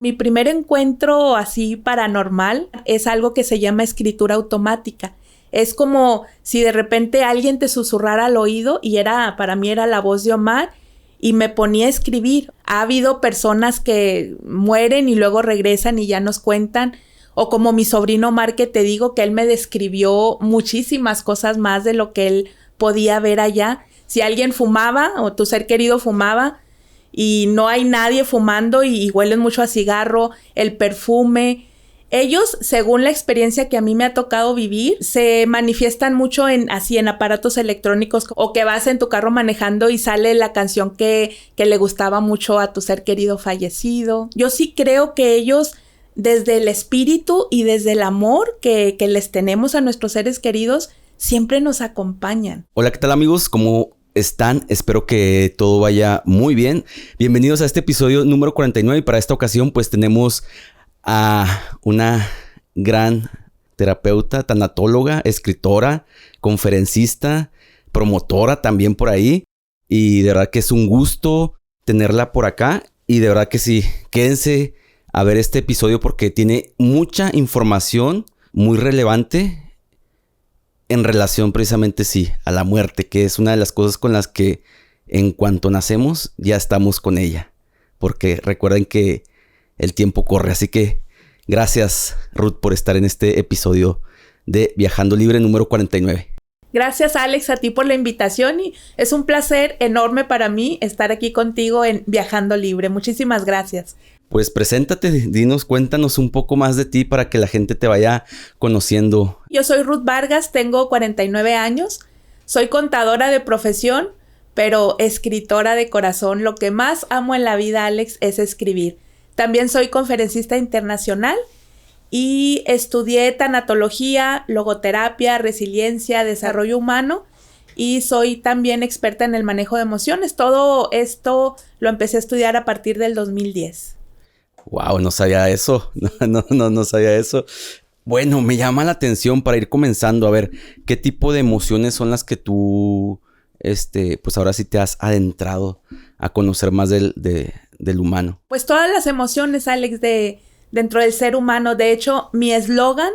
Mi primer encuentro así paranormal es algo que se llama escritura automática. Es como si de repente alguien te susurrara al oído y para mí era la voz de Omar y me ponía a escribir. Ha habido personas que mueren y luego regresan y ya nos cuentan. O como mi sobrino Omar, que te digo que él me describió muchísimas cosas más de lo que él podía ver allá. Si alguien fumaba o tu ser querido fumaba y no hay nadie fumando y huelen mucho a cigarro, el perfume. Ellos, según la experiencia que a mí me ha tocado vivir, se manifiestan mucho en aparatos electrónicos o que vas en tu carro manejando y sale la canción que le gustaba mucho a tu ser querido fallecido. Yo sí creo que ellos, desde el espíritu y desde el amor que les tenemos a nuestros seres queridos, siempre nos acompañan. Hola, ¿qué tal amigos? ¿Cómo están? Espero que todo vaya muy bien. Bienvenidos a este episodio número 49 y para esta ocasión pues tenemos a una gran terapeuta, tanatóloga, escritora, conferencista, promotora también por ahí. Y de verdad que es un gusto tenerla por acá. Y de verdad que sí, quédense a ver este episodio porque tiene mucha información muy relevante en relación precisamente sí a la muerte, que es una de las cosas con las que en cuanto nacemos ya estamos con ella. Porque recuerden que el tiempo corre, así que gracias Ruth por estar en este episodio de Viajando Libre número 49. Gracias Alex a ti por la invitación y es un placer enorme para mí estar aquí contigo en Viajando Libre. Muchísimas gracias. Pues preséntate, cuéntanos un poco más de ti para que la gente te vaya conociendo. Yo soy Ruth Vargas, tengo 49 años, soy contadora de profesión, pero escritora de corazón. Lo que más amo en la vida, Alex, es escribir. También soy conferencista internacional y estudié tanatología, logoterapia, resiliencia, desarrollo humano y soy también experta en el manejo de emociones. Todo esto lo empecé a estudiar a partir del 2010. Wow, no sabía eso. No sabía eso. Bueno, me llama la atención para ir comenzando. A ver, ¿qué tipo de emociones son las que tú, pues ahora sí te has adentrado a conocer más del humano? Pues todas las emociones, Alex, dentro del ser humano. De hecho, mi eslogan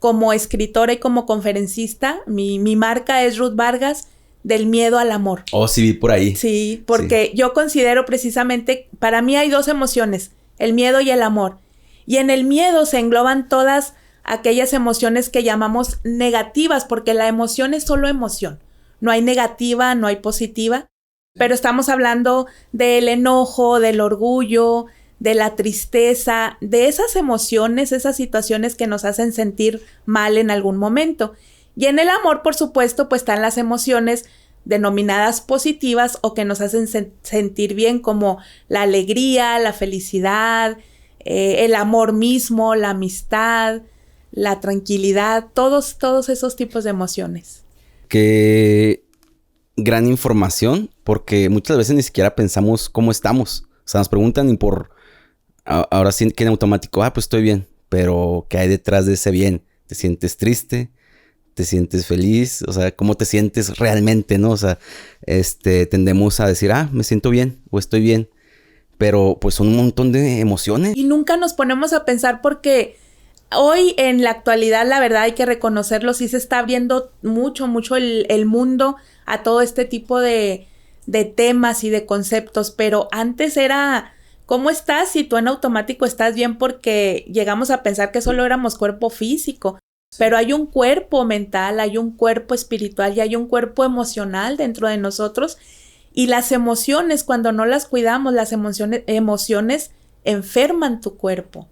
como escritora y como conferencista, mi marca es Ruth Vargas, del miedo al amor. Oh, sí, vi por ahí. Sí, porque yo considero precisamente, para mí hay dos emociones, el miedo y el amor. Y en el miedo se engloban todas aquellas emociones que llamamos negativas, porque la emoción es solo emoción. No hay negativa, no hay positiva. Pero estamos hablando del enojo, del orgullo, de la tristeza, de esas emociones, esas situaciones que nos hacen sentir mal en algún momento. Y en el amor, por supuesto, pues están las emociones denominadas positivas o que nos hacen sentir bien, como la alegría, la felicidad, el amor mismo, la amistad, la tranquilidad, todos esos tipos de emociones. Qué gran información, porque muchas veces ni siquiera pensamos cómo estamos. O sea, nos preguntan y ahora sí que en automático, pues estoy bien. Pero ¿qué hay detrás de ese bien? ¿Te sientes triste? ¿Te sientes feliz? O sea, ¿cómo te sientes realmente, no? O sea, tendemos a decir, me siento bien o estoy bien. Pero pues son un montón de emociones. Y nunca nos ponemos a pensar porque hoy en la actualidad, la verdad hay que reconocerlo, sí se está abriendo mucho el mundo a todo este tipo de temas y de conceptos. Pero antes era, ¿cómo estás? Si tú en automático estás bien, porque llegamos a pensar que solo éramos cuerpo físico. Pero hay un cuerpo mental, hay un cuerpo espiritual y hay un cuerpo emocional dentro de nosotros. Y las emociones, cuando no las cuidamos, las emociones enferman tu cuerpo.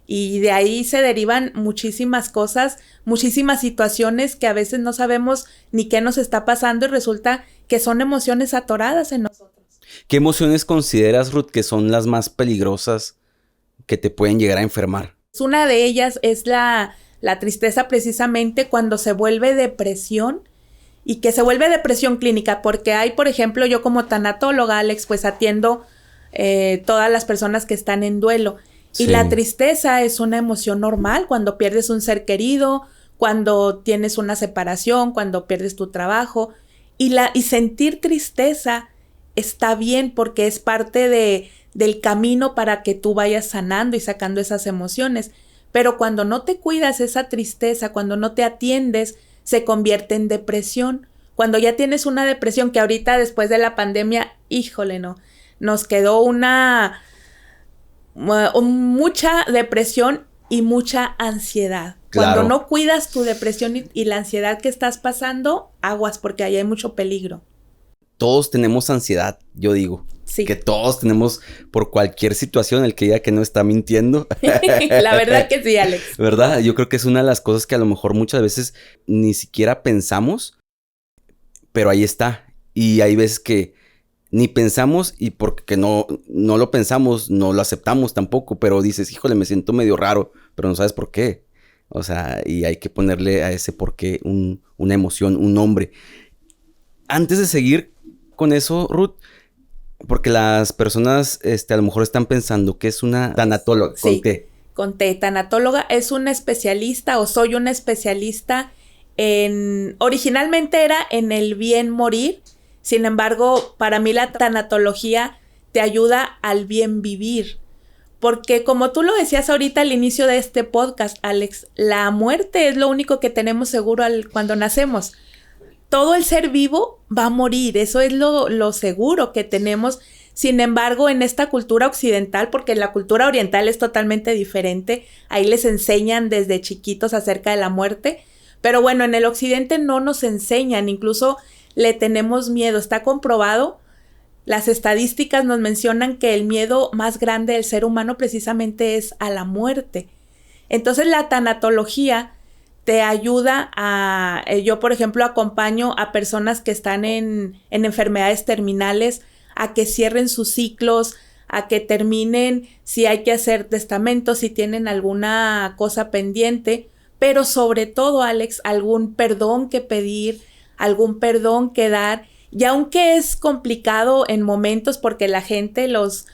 Y de ahí se derivan muchísimas cosas, muchísimas situaciones que a veces no sabemos ni qué nos está pasando y resulta que son emociones atoradas en nosotros. ¿Qué emociones consideras, Ruth, que son las más peligrosas que te pueden llegar a enfermar? Una de ellas es la tristeza, precisamente cuando se vuelve depresión y que se vuelve depresión clínica, porque hay, por ejemplo, yo como tanatóloga, Alex, pues atiendo todas las personas que están en duelo. Sí. Y la tristeza es una emoción normal cuando pierdes un ser querido, cuando tienes una separación, cuando pierdes tu trabajo. Y sentir tristeza está bien porque es parte de del camino para que tú vayas sanando y sacando esas emociones. Pero cuando no te cuidas esa tristeza, cuando no te atiendes, se convierte en depresión. Cuando ya tienes una depresión, que ahorita después de la pandemia, híjole, no, nos quedó mucha depresión y mucha ansiedad. Claro. Cuando no cuidas tu depresión y la ansiedad que estás pasando, aguas, porque ahí hay mucho peligro. Todos tenemos ansiedad, yo digo. Sí. Que todos tenemos por cualquier situación, el que diga que no está mintiendo. La verdad que sí, Alex. ¿Verdad? Yo creo que es una de las cosas que a lo mejor muchas veces ni siquiera pensamos, pero ahí está. Y hay veces que ni pensamos y porque no lo pensamos, no lo aceptamos tampoco, pero dices, híjole, me siento medio raro, pero no sabes por qué. O sea, y hay que ponerle a ese por qué una emoción, un nombre. Antes de seguir con eso, Ruth, porque las personas a lo mejor están pensando que es una tanatóloga. Sí, ¿Con qué? Con T. Tanatóloga es una especialista, o soy una especialista originalmente era en el bien morir. Sin embargo, para mí la tanatología te ayuda al bien vivir. Porque como tú lo decías ahorita al inicio de este podcast, Alex, la muerte es lo único que tenemos seguro cuando nacemos. Todo el ser vivo va a morir, eso es lo seguro que tenemos. Sin embargo, en esta cultura occidental, porque en la cultura oriental es totalmente diferente, ahí les enseñan desde chiquitos acerca de la muerte, pero bueno, en el occidente no nos enseñan, incluso le tenemos miedo. Está comprobado, las estadísticas nos mencionan que el miedo más grande del ser humano precisamente es a la muerte. Entonces la tanatología te ayuda yo por ejemplo acompaño a personas que están en enfermedades terminales a que cierren sus ciclos, a que terminen si hay que hacer testamentos, si tienen alguna cosa pendiente, pero sobre todo, Alex, algún perdón que pedir, algún perdón que dar, y aunque es complicado en momentos porque la gente, los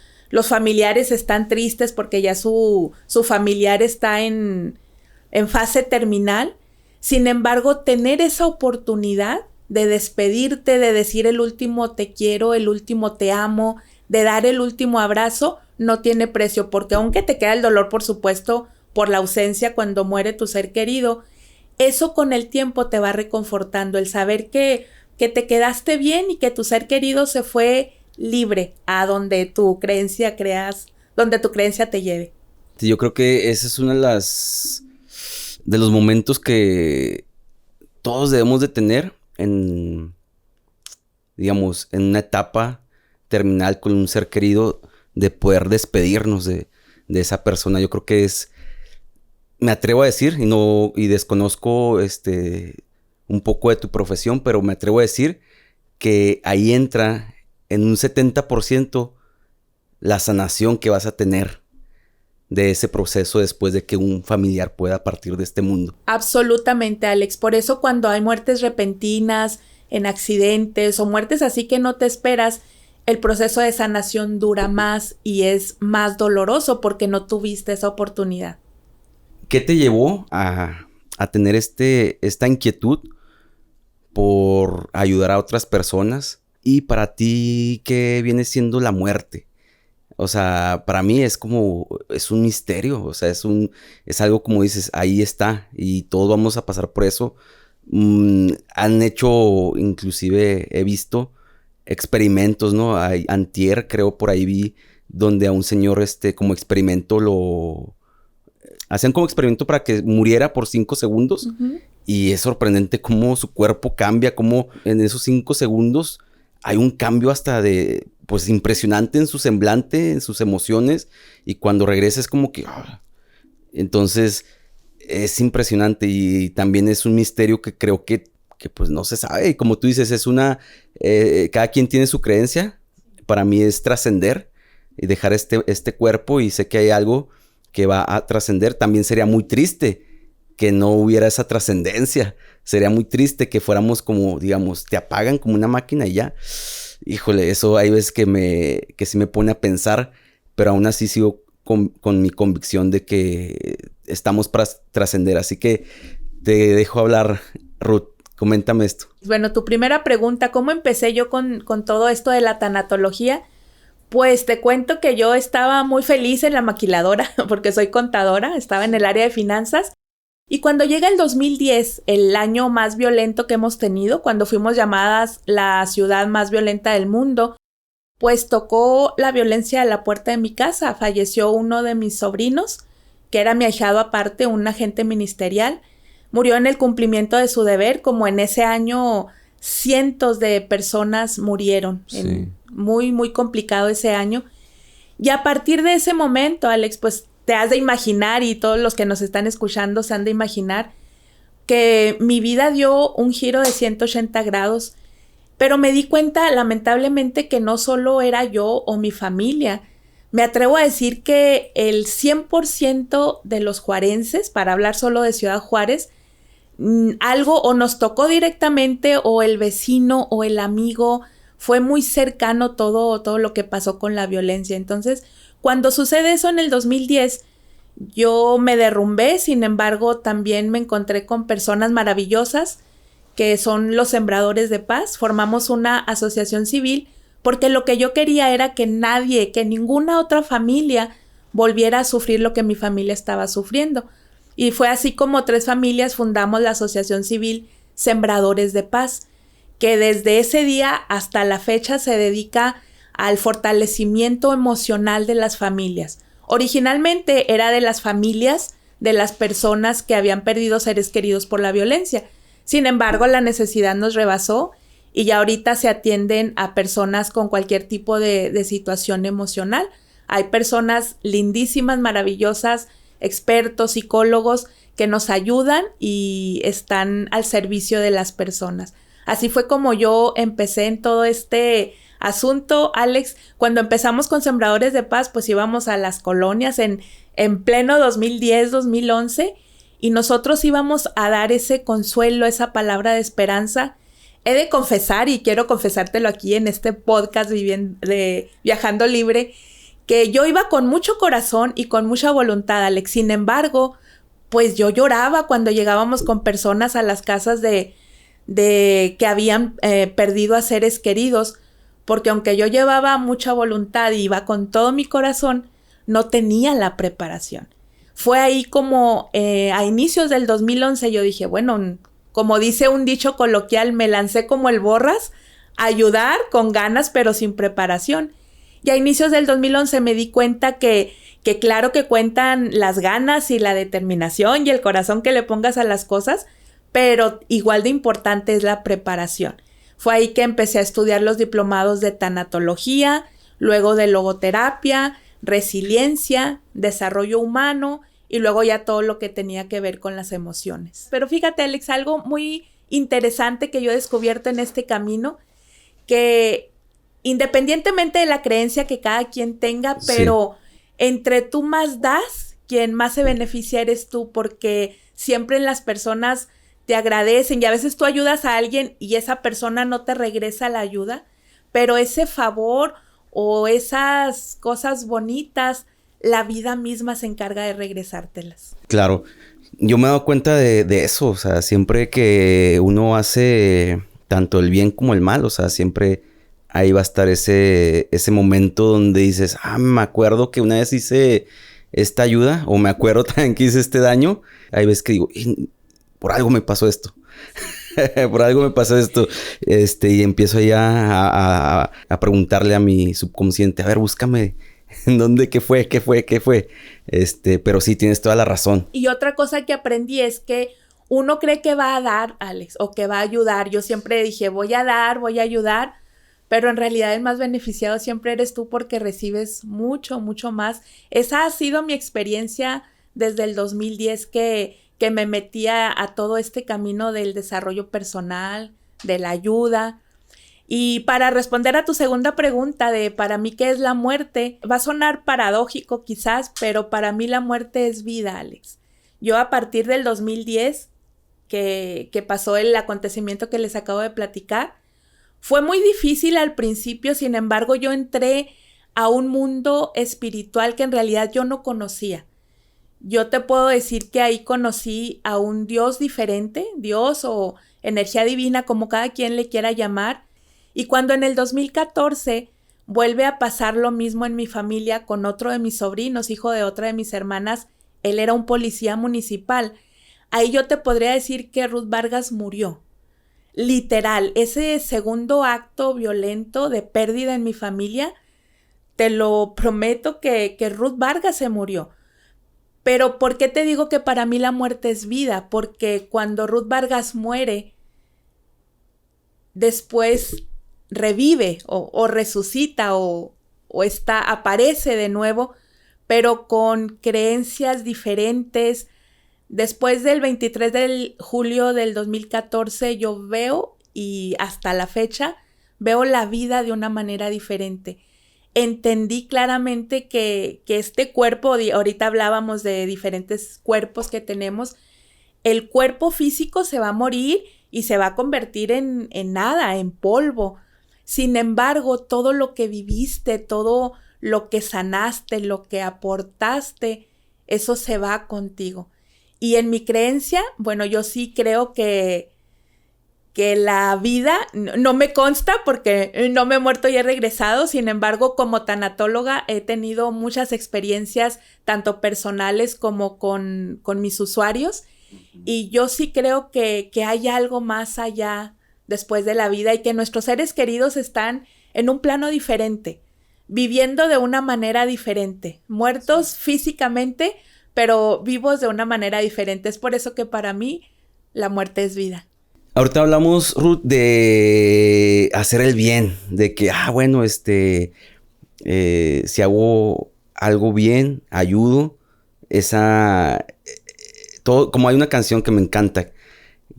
familiares están tristes porque ya su familiar está en fase terminal. Sin embargo, tener esa oportunidad de despedirte, de decir el último te quiero, el último te amo, de dar el último abrazo, no tiene precio, porque aunque te queda el dolor, por supuesto, por la ausencia cuando muere tu ser querido, eso con el tiempo te va reconfortando, el saber que te quedaste bien y que tu ser querido se fue libre a donde tu creencia te lleve. Sí, yo creo que ese es uno de los momentos que todos debemos de tener digamos, en una etapa terminal con un ser querido, de poder despedirnos de esa persona. Yo creo que me atrevo a decir, y desconozco un poco de tu profesión, pero me atrevo a decir que ahí entra en un 70% la sanación que vas a tener de ese proceso después de que un familiar pueda partir de este mundo. Absolutamente, Alex. Por eso cuando hay muertes repentinas, en accidentes o muertes así que no te esperas, el proceso de sanación dura más y es más doloroso porque no tuviste esa oportunidad. ¿Qué te llevó a tener esta inquietud por ayudar a otras personas? Y para ti, ¿qué viene siendo la muerte? O sea, para mí es un misterio. O sea, es algo como dices, ahí está. Y todos vamos a pasar por eso. Han hecho, inclusive he visto experimentos, ¿no? Antier, creo, por ahí vi, donde a un señor, como experimento hacían como experimento para que muriera por 5 segundos. Uh-huh. Y es sorprendente cómo su cuerpo cambia, cómo en esos 5 segundos hay un cambio hasta pues impresionante en su semblante, en sus emociones. Y cuando regresa es como que... Entonces es impresionante y también es un misterio que creo que pues no se sabe. Y como tú dices, cada quien tiene su creencia. Para mí es trascender y dejar este cuerpo, y sé que hay algo que va a trascender. También sería muy triste que no hubiera esa trascendencia. Sería muy triste que fuéramos como, digamos, te apagan como una máquina y ya. Híjole, eso hay veces que sí me pone a pensar, pero aún así sigo con mi convicción de que estamos para trascender. Así que te dejo hablar, Ruth. Coméntame esto. Bueno, tu primera pregunta, ¿cómo empecé yo con todo esto de la tanatología? Pues te cuento que yo estaba muy feliz en la maquiladora porque soy contadora, estaba en el área de finanzas. Y cuando llega el 2010, el año más violento que hemos tenido, cuando fuimos llamadas la ciudad más violenta del mundo, pues tocó la violencia a la puerta de mi casa. Falleció uno de mis sobrinos, que era mi ahijado aparte, un agente ministerial. Murió en el cumplimiento de su deber, como en ese año cientos de personas murieron. Sí. Muy, muy complicado ese año. Y a partir de ese momento, Alex, pues te has de imaginar, y todos los que nos están escuchando se han de imaginar, que mi vida dio un giro de 180 grados, pero me di cuenta, lamentablemente, que no solo era yo o mi familia. Me atrevo a decir que el 100% de los juarenses, para hablar solo de Ciudad Juárez, algo o nos tocó directamente, o el vecino o el amigo, fue muy cercano todo lo que pasó con la violencia. Entonces, cuando sucede eso en el 2010, yo me derrumbé. Sin embargo, también me encontré con personas maravillosas que son los Sembradores de Paz. Formamos una asociación civil porque lo que yo quería era que nadie, que ninguna otra familia volviera a sufrir lo que mi familia estaba sufriendo. Y fue así como 3 familias fundamos la asociación civil Sembradores de Paz, que desde ese día hasta la fecha se dedica al fortalecimiento emocional de las familias. Originalmente era de las familias de las personas que habían perdido seres queridos por la violencia. Sin embargo, la necesidad nos rebasó y ya ahorita se atienden a personas con cualquier tipo de situación emocional. Hay personas lindísimas, maravillosas, expertos, psicólogos que nos ayudan y están al servicio de las personas. Así fue como yo empecé en todo este asunto, Alex. Cuando empezamos con Sembradores de Paz, pues íbamos a las colonias en pleno 2010, 2011, y nosotros íbamos a dar ese consuelo, esa palabra de esperanza. He de confesar, y quiero confesártelo aquí en este podcast Viajando Libre, que yo iba con mucho corazón y con mucha voluntad, Alex. Sin embargo, pues yo lloraba cuando llegábamos con personas a las casas de que habían perdido a seres queridos, porque aunque yo llevaba mucha voluntad y iba con todo mi corazón, no tenía la preparación. Fue ahí como a inicios del 2011 yo dije, bueno, como dice un dicho coloquial, me lancé como el borras a ayudar con ganas pero sin preparación. Y a inicios del 2011 me di cuenta que claro que cuentan las ganas y la determinación y el corazón que le pongas a las cosas, pero igual de importante es la preparación. Fue ahí que empecé a estudiar los diplomados de tanatología, luego de logoterapia, resiliencia, desarrollo humano y luego ya todo lo que tenía que ver con las emociones. Pero fíjate, Alex, algo muy interesante que yo he descubierto en este camino, que independientemente de la creencia que cada quien tenga, pero entre tú más das, quien más se beneficia eres tú, porque siempre en las personas te agradecen y a veces tú ayudas a alguien y esa persona no te regresa la ayuda, pero ese favor o esas cosas bonitas, la vida misma se encarga de regresártelas. Claro, yo me he dado cuenta de eso, o sea, siempre que uno hace tanto el bien como el mal, o sea, siempre ahí va a estar ese momento donde dices, me acuerdo que una vez hice esta ayuda, o me acuerdo también que hice este daño. Hay veces que digo, por algo me pasó esto. Por algo me pasó esto. Y empiezo ya a preguntarle a mi subconsciente, a ver, búscame en dónde, qué fue. Pero sí, tienes toda la razón. Y otra cosa que aprendí es que uno cree que va a dar, Alex, o que va a ayudar. Yo siempre dije, voy a dar, voy a ayudar, pero en realidad el más beneficiado siempre eres tú porque recibes mucho, mucho más. Esa ha sido mi experiencia desde el 2010 que me metía a todo este camino del desarrollo personal, de la ayuda. Y para responder a tu segunda pregunta de para mí qué es la muerte, va a sonar paradójico quizás, pero para mí la muerte es vida, Alex. Yo a partir del 2010, que pasó el acontecimiento que les acabo de platicar, fue muy difícil al principio. Sin embargo, yo entré a un mundo espiritual que en realidad yo no conocía. Yo te puedo decir que ahí conocí a un Dios diferente, Dios o energía divina, como cada quien le quiera llamar. Y cuando en el 2014 vuelve a pasar lo mismo en mi familia con otro de mis sobrinos, hijo de otra de mis hermanas. Él era un policía municipal. Ahí yo te podría decir que Ruth Vargas murió. Literal, ese segundo acto violento de pérdida en mi familia, te lo prometo que Ruth Vargas se murió. Pero ¿por qué te digo que para mí la muerte es vida? Porque cuando Ruth Vargas muere, después revive o resucita o aparece de nuevo, pero con creencias diferentes. Después del 23 de julio del 2014 yo veo, y hasta la fecha, veo la vida de una manera diferente. Entendí claramente que este cuerpo, ahorita hablábamos de diferentes cuerpos que tenemos, el cuerpo físico se va a morir y se va a convertir en nada, en polvo. Sin embargo, todo lo que viviste, todo lo que sanaste, lo que aportaste, eso se va contigo. Y en mi creencia, bueno, yo sí creo que la vida, no me consta porque no me he muerto y he regresado. Sin embargo, como tanatóloga he tenido muchas experiencias, tanto personales como con mis usuarios. Y yo sí creo que hay algo más allá después de la vida y que nuestros seres queridos están en un plano diferente, viviendo de una manera diferente, muertos físicamente, pero vivos de una manera diferente. Es por eso que para mí la muerte es vida. Ahorita hablamos, Ruth, de hacer el bien, de que, bueno, si hago algo bien, ayudo, todo, como hay una canción que me encanta,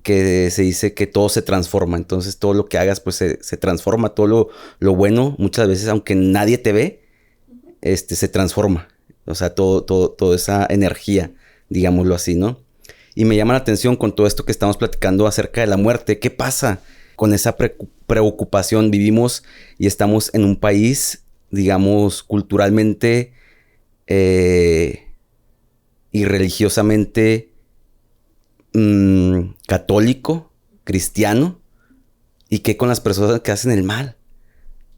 que se dice que todo se transforma, entonces todo lo que hagas, pues se transforma, todo lo bueno, muchas veces, aunque nadie te ve, se transforma, o sea, toda esa energía, digámoslo así, ¿no? Y me llama la atención con todo esto que estamos platicando acerca de la muerte. ¿Qué pasa con esa preocupación? Vivimos y estamos en un país, digamos, culturalmente y religiosamente católico, cristiano. ¿Y qué con las personas que hacen el mal?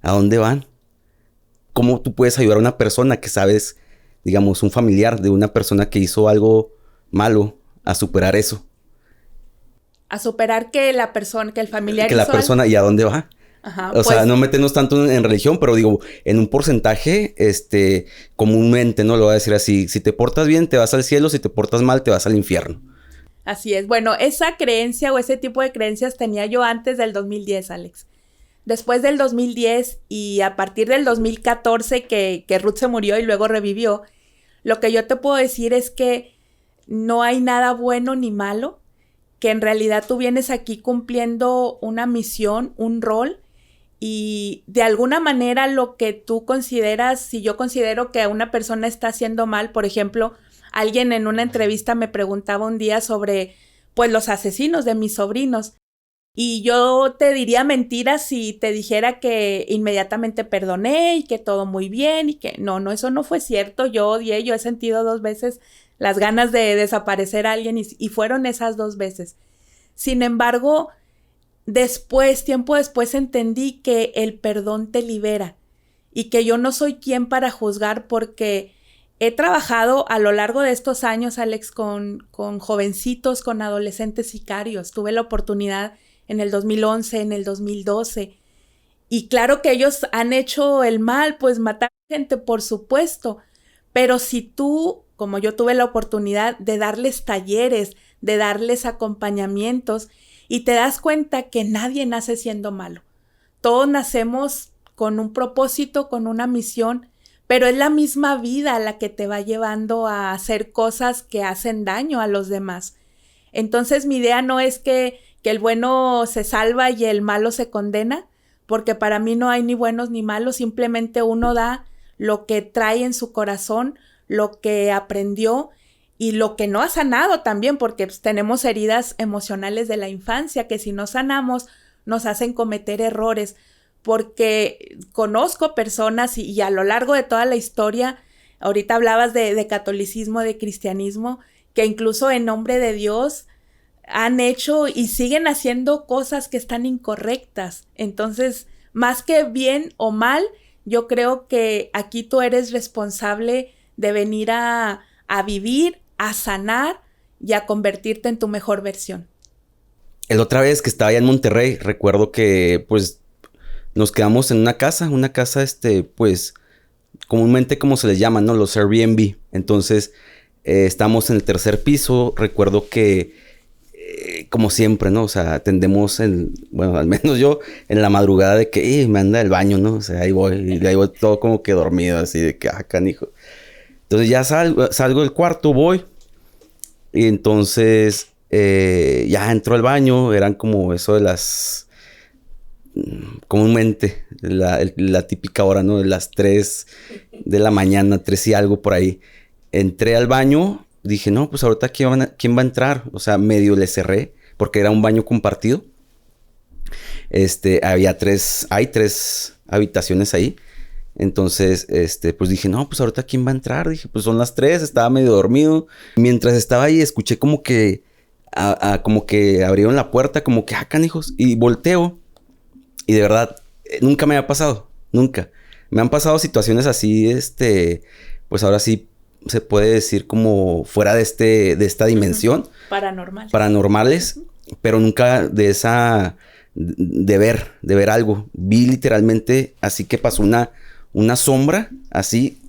¿A dónde van? ¿Cómo tú puedes ayudar a una persona que sabes, digamos, un familiar de una persona que hizo algo malo, a superar eso? A superar que el familiar que la persona, ¿y a dónde va? Ajá, o sea, no meternos tanto en religión, pero digo, en un porcentaje, comúnmente, ¿no? Lo voy a decir así: si te portas bien, te vas al cielo; si te portas mal, te vas al infierno. Así es. Bueno, esa creencia o ese tipo de creencias tenía yo antes del 2010, Alex. Después del 2010 y a partir del 2014 que Ruth se murió y luego revivió, lo que yo te puedo decir es que no hay nada bueno ni malo, que en realidad tú vienes aquí cumpliendo una misión, un rol, y de alguna manera lo que tú consideras, si yo considero que una persona está haciendo mal, por ejemplo, alguien en una entrevista me preguntaba un día sobre, pues, los asesinos de mis sobrinos, y yo te diría mentiras si te dijera que inmediatamente perdoné y que todo muy bien y que no, eso no fue cierto. Yo he sentido 2 veces las ganas de desaparecer a alguien y fueron esas 2 veces. Sin embargo, tiempo después entendí que el perdón te libera y que yo no soy quien para juzgar, porque he trabajado a lo largo de estos años, Alex, con jovencitos, con adolescentes sicarios. Tuve la oportunidad en el 2011, en el 2012. Y claro que ellos han hecho el mal, pues matar gente, por supuesto. Pero si tú, como yo tuve la oportunidad de darles talleres, de darles acompañamientos, y te das cuenta que nadie nace siendo malo. Todos nacemos con un propósito, con una misión, pero es la misma vida la que te va llevando a hacer cosas que hacen daño a los demás. Entonces mi idea no es que el bueno se salva y el malo se condena, porque para mí no hay ni buenos ni malos, simplemente uno da lo que trae en su corazón, lo que aprendió y lo que no ha sanado también, porque pues, tenemos heridas emocionales de la infancia que si no sanamos nos hacen cometer errores, porque conozco personas y a lo largo de toda la historia, ahorita hablabas de catolicismo, de cristianismo, que incluso en nombre de Dios han hecho y siguen haciendo cosas que están incorrectas. Entonces, más que bien o mal, yo creo que aquí tú eres responsable de venir a vivir, a sanar y a convertirte en tu mejor versión. La otra vez que estaba allá en Monterrey, recuerdo que pues nos quedamos en una casa, pues comúnmente como se les llama, ¿no? Los Airbnb. Entonces, estamos en el tercer piso. Recuerdo que, como siempre, ¿no? O sea, atendemos bueno, al menos yo, en la madrugada de que, me anda el baño, ¿no? O sea, ahí voy todo como que dormido, así de que, canijo. Entonces ya salgo del cuarto, voy. Y entonces, ya entro al baño. Eran como eso de las... comúnmente la típica hora, ¿no? De las 3 de la mañana, 3 y algo por ahí. Entré al baño, dije, no, pues ahorita ¿quién va a entrar? O sea, medio le cerré, porque era un baño compartido. Hay 3 habitaciones ahí. Entonces, pues dije, no, pues ahorita ¿quién va a entrar? Dije, pues son las 3, estaba medio dormido. Mientras estaba ahí, escuché como que, como que abrieron la puerta, como que, canijos, y volteo. Y de verdad, nunca me había pasado. Nunca. Me han pasado situaciones así, pues ahora sí se puede decir como fuera de esta dimensión. Paranormales. Pero nunca de de ver algo. Vi literalmente, así que pasó una sombra, así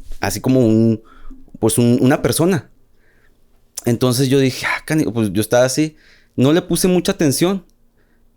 como una persona. Entonces yo dije, pues yo estaba así. No le puse mucha atención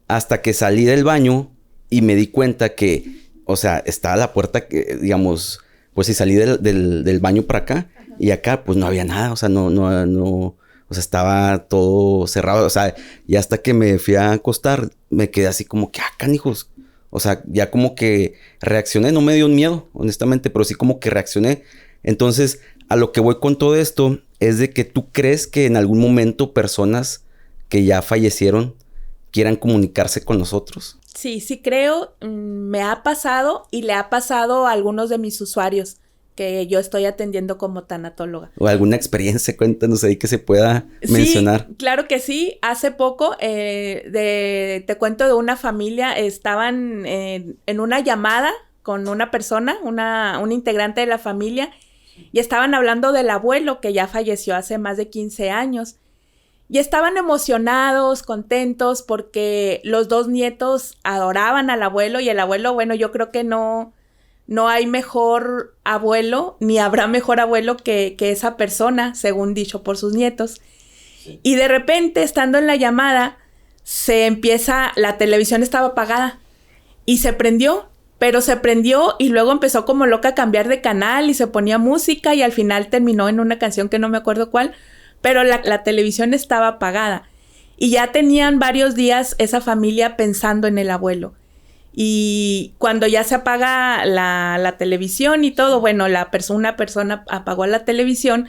hasta que salí del baño. Y me di cuenta que, o sea, estaba la puerta que, digamos, pues si salí del baño para acá. Ajá. Y acá, pues no había nada. O sea, no, o sea, estaba todo cerrado. O sea, y hasta que me fui a acostar, me quedé así como que, canijos. O sea, ya como que reaccioné. No me dio miedo, honestamente, pero sí como que reaccioné. Entonces, a lo que voy con todo esto es de que tú crees que en algún momento personas que ya fallecieron quieran comunicarse con nosotros. Sí creo, me ha pasado y le ha pasado a algunos de mis usuarios que yo estoy atendiendo como tanatóloga. O alguna experiencia, cuéntanos ahí que se pueda mencionar. Sí, claro que sí. Hace poco, te cuento de una familia, estaban en una llamada con una persona, un integrante de la familia, y estaban hablando del abuelo que ya falleció hace más de 15 años. Y estaban emocionados, contentos, porque los 2 nietos adoraban al abuelo. Y el abuelo, bueno, yo creo que no hay mejor abuelo, ni habrá mejor abuelo que esa persona, según dicho por sus nietos. Sí. Y de repente, estando en la llamada, la televisión estaba apagada. Y se prendió, y luego empezó como loca a cambiar de canal y se ponía música. Y al final terminó en una canción que no me acuerdo cuál. Pero la televisión estaba apagada. Y ya tenían varios días esa familia pensando en el abuelo. Y cuando ya se apaga la televisión y todo, bueno, una persona apagó la televisión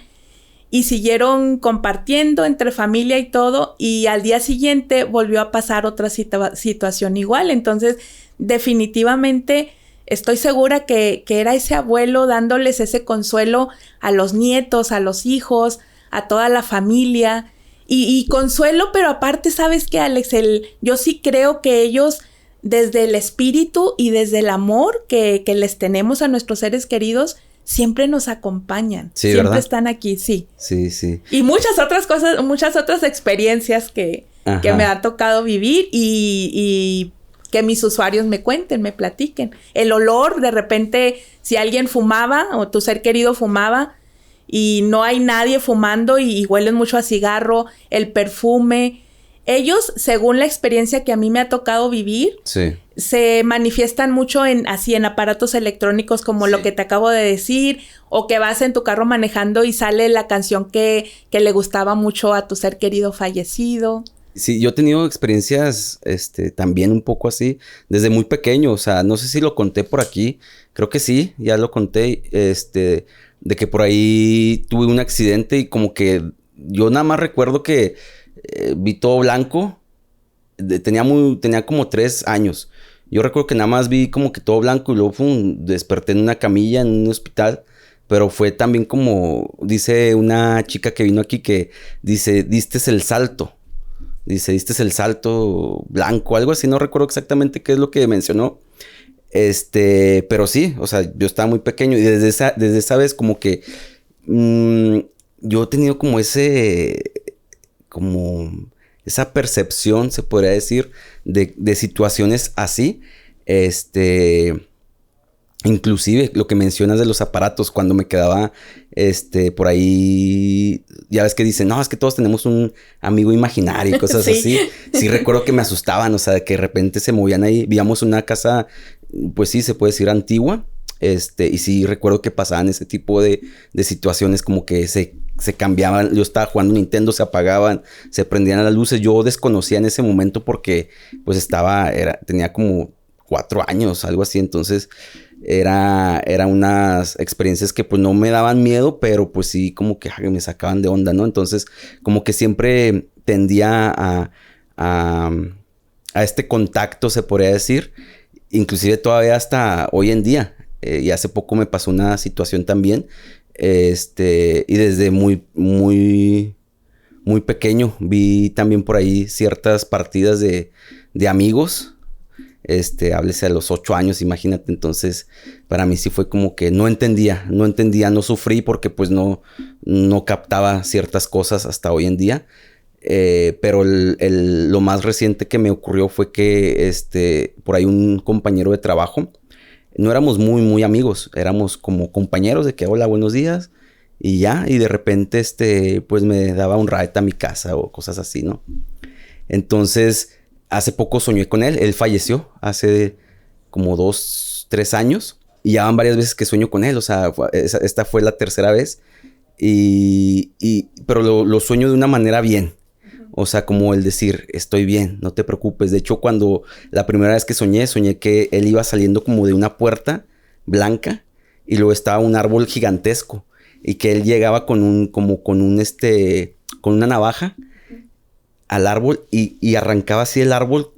y siguieron compartiendo entre familia y todo. Y al día siguiente volvió a pasar otra situación igual. Entonces, definitivamente estoy segura que era ese abuelo dándoles ese consuelo a los nietos, a los hijos, a toda la familia, y consuelo, pero aparte, ¿sabes qué, Alex? Yo sí creo que ellos, desde el espíritu y desde el amor que les tenemos a nuestros seres queridos, siempre nos acompañan. Sí, siempre ¿verdad? Están aquí, sí. Sí. Y muchas otras cosas, muchas otras experiencias que me ha tocado vivir y que mis usuarios me cuenten, me platiquen. El olor, de repente, si alguien fumaba o tu ser querido fumaba, y no hay nadie fumando y huelen mucho a cigarro, el perfume. Ellos, según la experiencia que a mí me ha tocado vivir, sí, se manifiestan mucho en aparatos electrónicos como lo que te acabo de decir, o que vas en tu carro manejando y sale la canción que le gustaba mucho a tu ser querido fallecido. Sí, yo he tenido experiencias también un poco así desde muy pequeño. O sea, no sé si lo conté por aquí. Creo que sí, ya lo conté. De que por ahí tuve un accidente y como que yo nada más recuerdo que vi todo blanco. Tenía como 3 años. Yo recuerdo que nada más vi como que todo blanco y luego desperté en una camilla en un hospital. Pero fue también como dice una chica que vino aquí que dice, diste el salto. Dice, diste el salto blanco, algo así. No recuerdo exactamente qué es lo que mencionó. Pero sí, o sea, yo estaba muy pequeño y desde esa vez como que yo he tenido como esa percepción, se podría decir, de situaciones así. Inclusive lo que mencionas de los aparatos, cuando me quedaba por ahí, ya ves que dicen, no, es que todos tenemos un amigo imaginario y cosas Sí. así. Sí recuerdo que me asustaban, o sea, que de repente se movían ahí. Vivíamos una casa, pues sí, se puede decir antigua. Y sí recuerdo que pasaban ese tipo de situaciones como que se cambiaban. Yo estaba jugando Nintendo, se apagaban, se prendían las luces. Yo desconocía en ese momento porque pues tenía como 4 años, algo así. Entonces era unas experiencias que pues no me daban miedo, pero pues sí como que me sacaban de onda, ¿no? Entonces como que siempre tendía a este contacto, se podría decir. Inclusive todavía hasta hoy en día. Y hace poco me pasó una situación también. Y desde muy, muy, muy pequeño vi también por ahí ciertas partidas de amigos. Háblese a los 8 años, imagínate. Entonces, para mí sí fue como que no entendía, no sufrí porque pues no captaba ciertas cosas hasta hoy en día. Pero lo más reciente que me ocurrió fue que por ahí un compañero de trabajo, no éramos muy, muy amigos, éramos como compañeros de que hola, buenos días, y ya, y de repente, pues me daba un ride a mi casa o cosas así, ¿no? Entonces, hace poco soñé con él. Él falleció hace como 2, 3 años. Y ya van varias veces que sueño con él. O sea, esta fue la tercera vez. Pero lo sueño de una manera bien. O sea, como el decir, estoy bien, no te preocupes. De hecho, cuando la primera vez que soñé que él iba saliendo como de una puerta blanca. Y luego estaba un árbol gigantesco. Y que él llegaba con una navaja al árbol y arrancaba así el árbol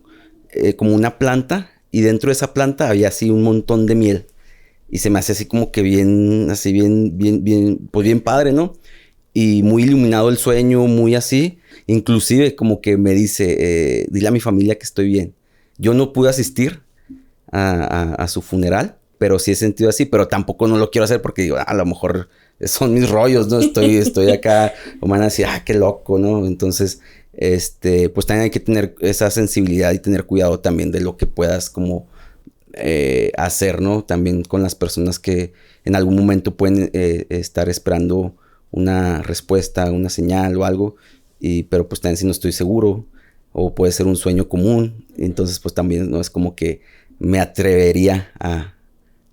como una planta, y dentro de esa planta había así un montón de miel y se me hace así como que bien, así bien, pues bien padre, ¿no? Y muy iluminado el sueño, muy así. Inclusive como que me dice, dile a mi familia que estoy bien. Yo no pude asistir a su funeral, pero sí he sentido así, pero tampoco no lo quiero hacer porque digo, a lo mejor son mis rollos, ¿no? Estoy acá, o van a decir, qué loco, ¿no? Entonces, pues también hay que tener esa sensibilidad y tener cuidado también de lo que puedas como hacer, ¿no? También con las personas que en algún momento pueden estar esperando una respuesta, una señal o algo, pero pues también si no estoy seguro, o puede ser un sueño común, entonces pues también no es como que me atrevería a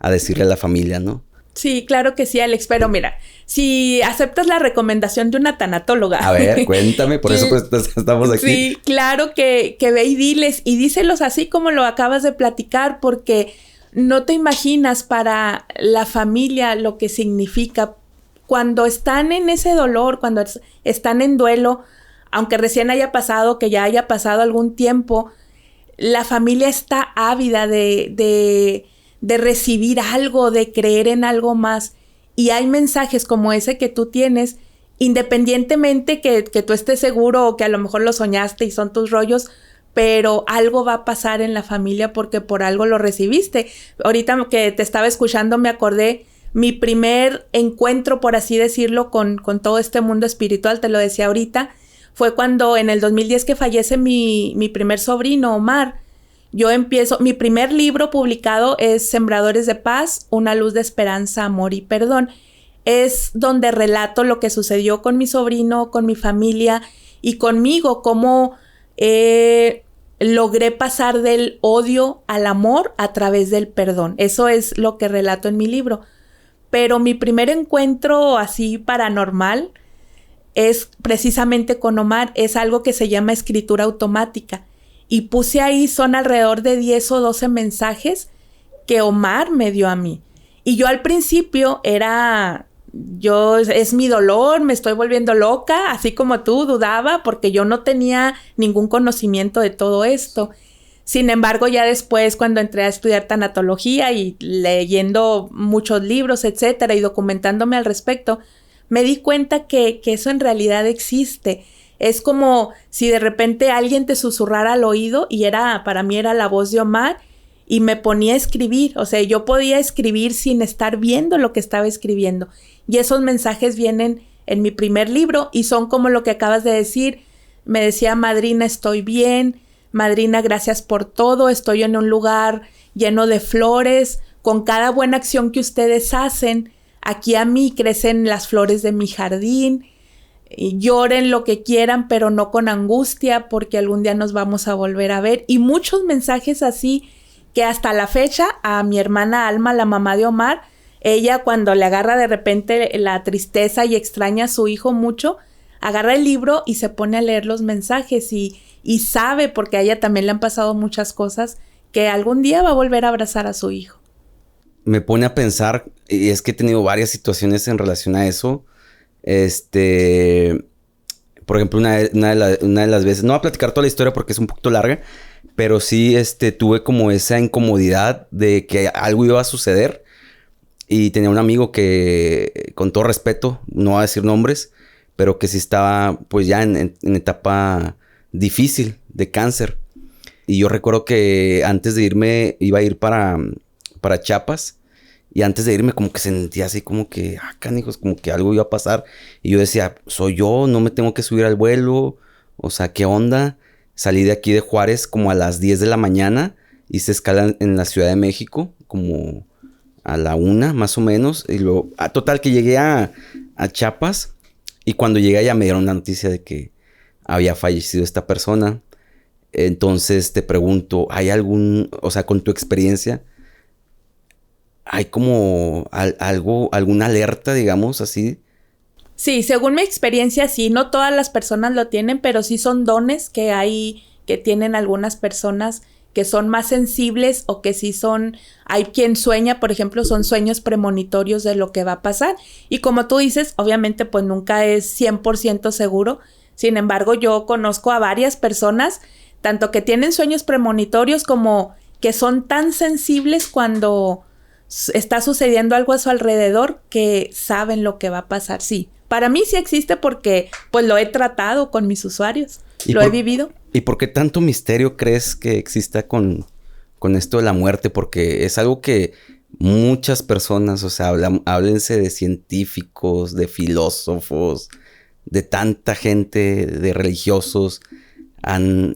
decirle a la familia, ¿no? Sí, claro que sí, Alex, pero mira, si aceptas la recomendación de una tanatóloga. A ver, cuéntame, por eso pues estamos aquí. Sí, claro que ve y diles, y díselos así como lo acabas de platicar, porque no te imaginas para la familia lo que significa cuando están en ese dolor, cuando están en duelo, aunque recién haya pasado, que ya haya pasado algún tiempo, la familia está ávida de recibir algo, de creer en algo más. Y hay mensajes como ese que tú tienes, independientemente que tú estés seguro o que a lo mejor lo soñaste y son tus rollos, pero algo va a pasar en la familia porque por algo lo recibiste. Ahorita que te estaba escuchando me acordé mi primer encuentro, por así decirlo, con todo este mundo espiritual, te lo decía ahorita, fue cuando en el 2010 que fallece mi primer sobrino, Omar. Mi primer libro publicado es Sembradores de Paz, una luz de esperanza, amor y perdón. Es donde relato lo que sucedió con mi sobrino, con mi familia y conmigo, cómo logré pasar del odio al amor a través del perdón. Eso es lo que relato en mi libro. Pero mi primer encuentro así paranormal es precisamente con Omar, es algo que se llama escritura automática. Y puse ahí, son alrededor de 10 o 12 mensajes que Omar me dio a mí. Y yo al principio es mi dolor, me estoy volviendo loca, así como tú, dudaba, porque yo no tenía ningún conocimiento de todo esto. Sin embargo, ya después, cuando entré a estudiar tanatología y leyendo muchos libros, etcétera, y documentándome al respecto, me di cuenta que eso en realidad existe. Es como si de repente alguien te susurrara al oído y para mí era la voz de Omar, y me ponía a escribir. O sea, yo podía escribir sin estar viendo lo que estaba escribiendo. Y esos mensajes vienen en mi primer libro y son como lo que acabas de decir. Me decía, madrina, estoy bien. Madrina, gracias por todo. Estoy en un lugar lleno de flores. Con cada buena acción que ustedes hacen, aquí a mí crecen las flores de mi jardín. Y lloren lo que quieran, pero no con angustia, porque algún día nos vamos a volver a ver. Y muchos mensajes así que hasta la fecha a mi hermana Alma, la mamá de Omar, ella cuando le agarra de repente la tristeza y extraña a su hijo mucho, agarra el libro y se pone a leer los mensajes y sabe, porque a ella también le han pasado muchas cosas, que algún día va a volver a abrazar a su hijo. Me pone a pensar, y es que he tenido varias situaciones en relación a eso. Por ejemplo, una de las veces, no voy a platicar toda la historia porque es un poquito larga, pero sí, tuve como esa incomodidad de que algo iba a suceder. Y tenía un amigo que, con todo respeto, no voy a decir nombres, pero que sí estaba pues ya en etapa difícil de cáncer. Y yo recuerdo que antes de irme, iba a ir para Chiapas. Y antes de irme como que sentía así como que, canijos, como que algo iba a pasar. Y yo decía, soy yo, no me tengo que subir al vuelo. O sea, ¿qué onda? Salí de aquí de Juárez como a las 10 de la mañana. Hice escala en la Ciudad de México, como a la 1 más o menos. Y luego, total que llegué a Chiapas. Y cuando llegué allá me dieron la noticia de que había fallecido esta persona. Entonces te pregunto, ¿hay o sea, con tu experiencia, hay como alguna alerta, digamos, así? Sí, según mi experiencia, sí. No todas las personas lo tienen, pero sí son dones que tienen algunas personas que son más sensibles o que sí son... Hay quien sueña, por ejemplo, son sueños premonitorios de lo que va a pasar. Y como tú dices, obviamente, pues nunca es 100% seguro. Sin embargo, yo conozco a varias personas, tanto que tienen sueños premonitorios como que son tan sensibles cuando está sucediendo algo a su alrededor que saben lo que va a pasar. Sí, para mí sí existe porque pues lo he tratado con mis usuarios, he vivido. ¿Y por qué tanto misterio crees que exista con esto de la muerte? Porque es algo que muchas personas, o sea, háblense de científicos, de filósofos, de tanta gente, de religiosos, han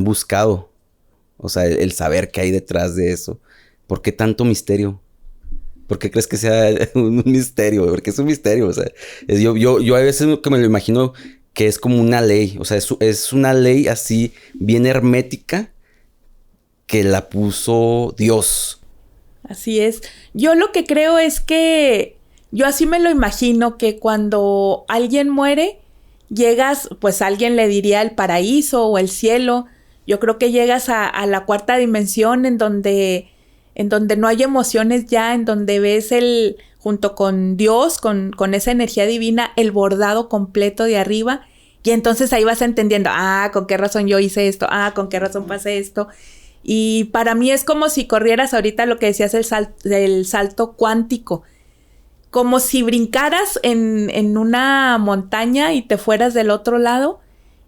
buscado, o sea, el saber qué hay detrás de eso. ¿Por qué tanto misterio? ¿Por qué crees que sea un misterio? Porque es un misterio, o sea, yo a veces que me lo imagino que es como una ley, o sea, es una ley así bien hermética que la puso Dios. Así es. Yo lo que creo es que yo así me lo imagino, que cuando alguien muere, llegas, pues alguien le diría el paraíso o el cielo. Yo creo que llegas a la cuarta dimensión en donde no hay emociones ya, en donde ves junto con Dios, con esa energía divina, el bordado completo de arriba. Y entonces ahí vas entendiendo, ¿con qué razón yo hice esto? ¿Con qué razón pasé esto? Y para mí es como si corrieras ahorita lo que decías, el salto cuántico. Como si brincaras en una montaña y te fueras del otro lado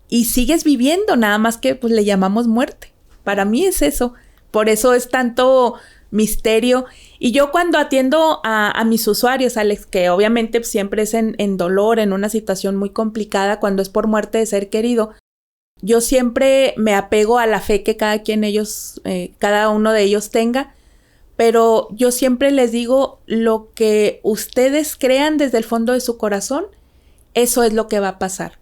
y sigues viviendo, nada más que pues le llamamos muerte. Para mí es eso. Por eso es tanto misterio. Y yo cuando atiendo a mis usuarios, Alex, que obviamente siempre es en dolor, en una situación muy complicada, cuando es por muerte de ser querido, yo siempre me apego a la fe que cada uno de ellos tenga, pero yo siempre les digo, lo que ustedes crean desde el fondo de su corazón, eso es lo que va a pasar.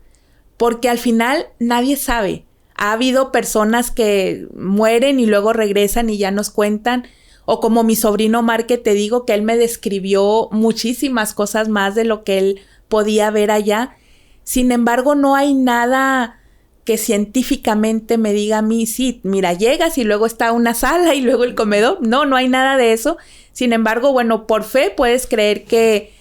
Porque al final nadie sabe. Ha habido personas que mueren y luego regresan y ya nos cuentan. O como mi sobrino Omar, que te digo que él me describió muchísimas cosas más de lo que él podía ver allá. Sin embargo, no hay nada que científicamente me diga a mí, sí, mira, llegas y luego está una sala y luego el comedor. No hay nada de eso. Sin embargo, bueno, por fe puedes creer que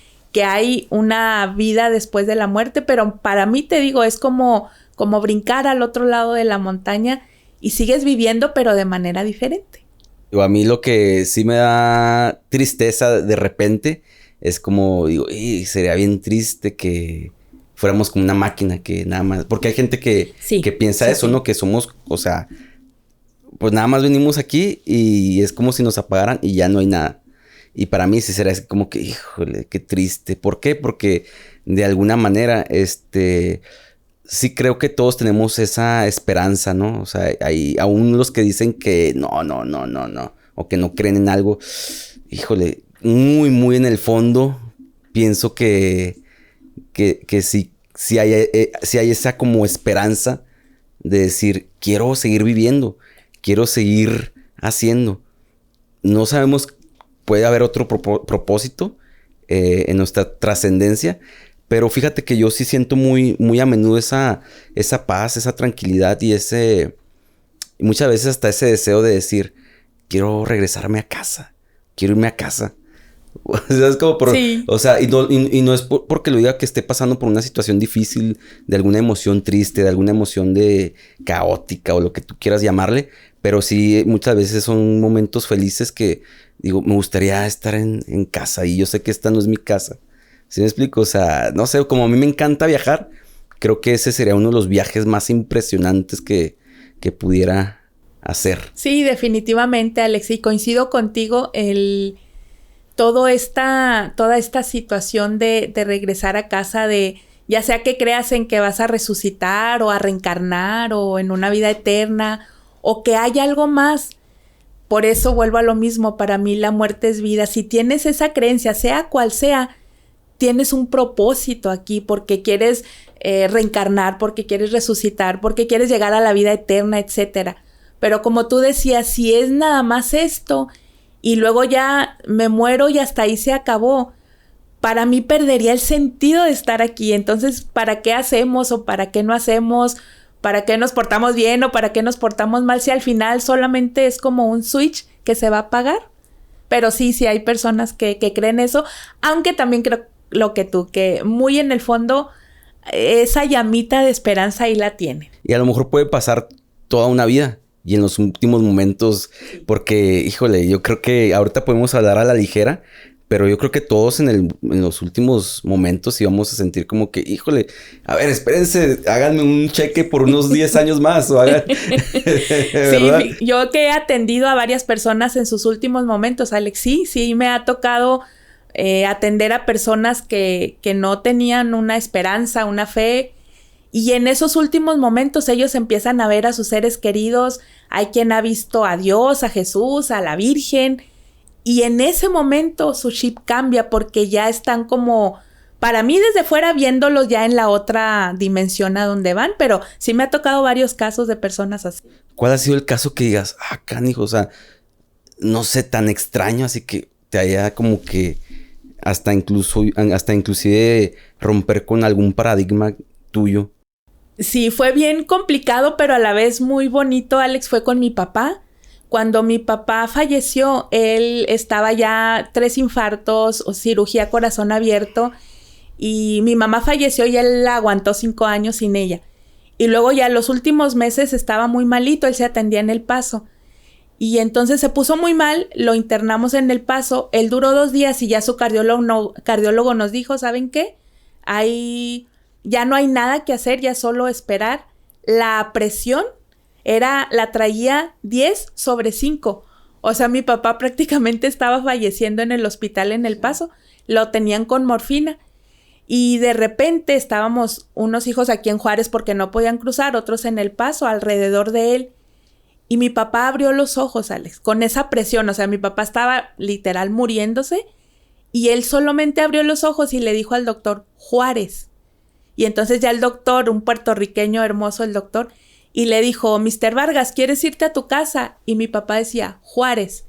hay una vida después de la muerte, pero para mí, te digo, es como brincar al otro lado de la montaña y sigues viviendo, pero de manera diferente. A mí lo que sí me da tristeza de repente es como, digo, sería bien triste que fuéramos como una máquina que nada más... Porque hay gente que piensa eso, ¿no? Que somos, o sea, pues nada más venimos aquí y es como si nos apagaran y ya no hay nada. Y para mí sí será como que, híjole, qué triste. ¿Por qué? Porque de alguna manera, sí creo que todos tenemos esa esperanza, ¿no? O sea, hay aún los que dicen que no, o que no creen en algo. Híjole, muy, muy en el fondo, pienso que sí hay esa como esperanza de decir, quiero seguir viviendo, quiero seguir haciendo. No sabemos, puede haber otro propósito en nuestra trascendencia, pero fíjate que yo sí siento muy, muy a menudo esa paz, esa tranquilidad y muchas veces hasta ese deseo de decir, quiero regresarme a casa, quiero irme a casa. O sea, es como Sí. o sea, y no es porque lo diga que esté pasando por una situación difícil, de alguna emoción triste, de alguna emoción de caótica o lo que tú quieras llamarle, pero sí muchas veces son momentos felices que digo, me gustaría estar en casa y yo sé que esta no es mi casa. ¿Sí me explico? O sea, no sé, como a mí me encanta viajar, creo que ese sería uno de los viajes más impresionantes que pudiera hacer. Sí, definitivamente, Alex, y coincido contigo, toda esta situación de regresar a casa, de ya sea que creas en que vas a resucitar o a reencarnar o en una vida eterna o que hay algo más. Por eso vuelvo a lo mismo, para mí la muerte es vida. Si tienes esa creencia, sea cual sea, tienes un propósito aquí porque quieres reencarnar, porque quieres resucitar, porque quieres llegar a la vida eterna, etcétera. Pero como tú decías, si es nada más esto y luego ya me muero y hasta ahí se acabó, para mí perdería el sentido de estar aquí. Entonces, ¿para qué hacemos o para qué no hacemos? ¿Para qué nos portamos bien o para qué nos portamos mal? Si al final solamente es como un switch que se va a apagar. Pero sí hay personas que creen eso, aunque también creo lo que tú, que muy en el fondo esa llamita de esperanza ahí la tiene. Y a lo mejor puede pasar toda una vida y en los últimos momentos, porque, híjole, yo creo que ahorita podemos hablar a la ligera, pero yo creo que todos en los últimos momentos íbamos a sentir como que, híjole, a ver, espérense, háganme un cheque por unos 10 años más. O hagan... ¿verdad? Sí, yo que he atendido a varias personas en sus últimos momentos, Alex, sí me ha tocado atender a personas que no tenían una esperanza, una fe, y en esos últimos momentos ellos empiezan a ver a sus seres queridos. Hay quien ha visto a Dios, a Jesús, a la Virgen, y en ese momento su chip cambia porque ya están como, para mí desde fuera viéndolos ya en la otra dimensión a donde van, pero sí me ha tocado varios casos de personas así. ¿Cuál ha sido el caso que digas, canijo, o sea, no sé, tan extraño, así que te haya como que hasta inclusive romper con algún paradigma tuyo? Sí, fue bien complicado, pero a la vez muy bonito, Alex, fue con mi papá. Cuando mi papá falleció, él estaba ya 3 infartos o cirugía corazón abierto y mi mamá falleció y él la aguantó 5 años sin ella. Y luego ya los últimos meses estaba muy malito, él se atendía en El Paso. Y entonces se puso muy mal, lo internamos en El Paso, él duró 2 días y ya su cardiólogo nos dijo, ¿saben qué? Ya no hay nada que hacer, ya solo esperar. La presión la traía 10/5. O sea, mi papá prácticamente estaba falleciendo en el hospital en El Paso. Lo tenían con morfina. Y de repente estábamos unos hijos aquí en Juárez porque no podían cruzar, otros en El Paso, alrededor de él. Y mi papá abrió los ojos, Alex, con esa presión. O sea, mi papá estaba literal muriéndose. Y él solamente abrió los ojos y le dijo al doctor, Juárez. Y entonces ya el doctor, un puertorriqueño hermoso el doctor, y le dijo, Mr. Vargas, ¿quieres irte a tu casa? Y mi papá decía, Juárez.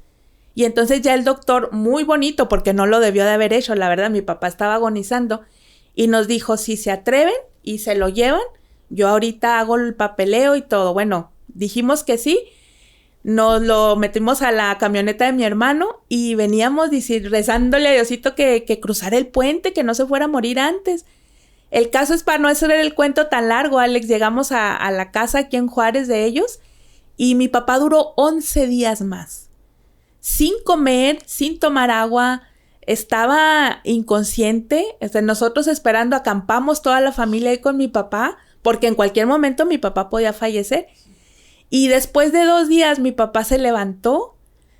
Y entonces ya el doctor, muy bonito, porque no lo debió de haber hecho, la verdad, mi papá estaba agonizando, y nos dijo, si se atreven y se lo llevan, yo ahorita hago el papeleo y todo. Bueno, dijimos que sí, nos lo metimos a la camioneta de mi hermano y veníamos rezándole a Diosito que cruzara el puente, que no se fuera a morir antes. El caso es, para no hacer el cuento tan largo, Alex, llegamos a la casa aquí en Juárez de ellos y mi papá duró 11 días más. Sin comer, sin tomar agua, estaba inconsciente. Nosotros esperando, acampamos toda la familia ahí con mi papá, porque en cualquier momento mi papá podía fallecer. Y después de 2 días mi papá se levantó,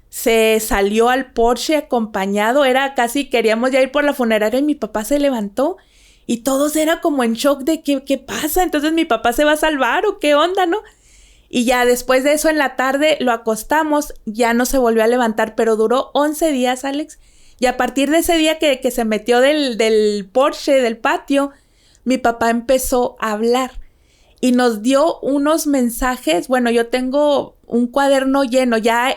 se salió al Porsche acompañado, era casi, queríamos ya ir por la funeraria y mi papá se levantó y todos era como en shock de ¿qué pasa? Entonces mi papá se va a salvar o qué onda, ¿no? Y ya después de eso en la tarde lo acostamos, ya no se volvió a levantar, pero duró 11 días, Alex. Y a partir de ese día que se metió del Porsche, del patio, mi papá empezó a hablar. Y nos dio unos mensajes, bueno, yo tengo un cuaderno lleno, ya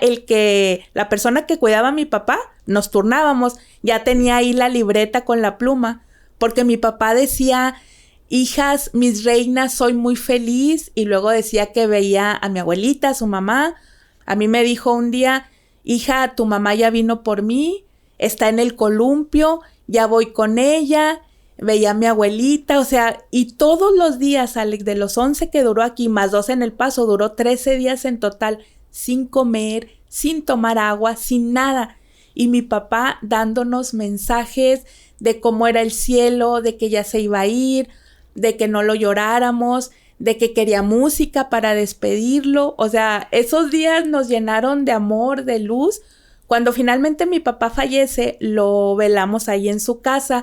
la persona que cuidaba a mi papá, nos turnábamos, ya tenía ahí la libreta con la pluma, porque mi papá decía, hijas, mis reinas, soy muy feliz, y luego decía que veía a mi abuelita, a su mamá. A mí me dijo un día, hija, tu mamá ya vino por mí, está en el columpio, ya voy con ella. Veía a mi abuelita, o sea, y todos los días, Alex, de los 11 que duró aquí, más 2 en El Paso, duró 13 días en total, sin comer, sin tomar agua, sin nada. Y mi papá dándonos mensajes de cómo era el cielo, de que ya se iba a ir, de que no lo lloráramos, de que quería música para despedirlo. O sea, esos días nos llenaron de amor, de luz. Cuando finalmente mi papá fallece, lo velamos ahí en su casa.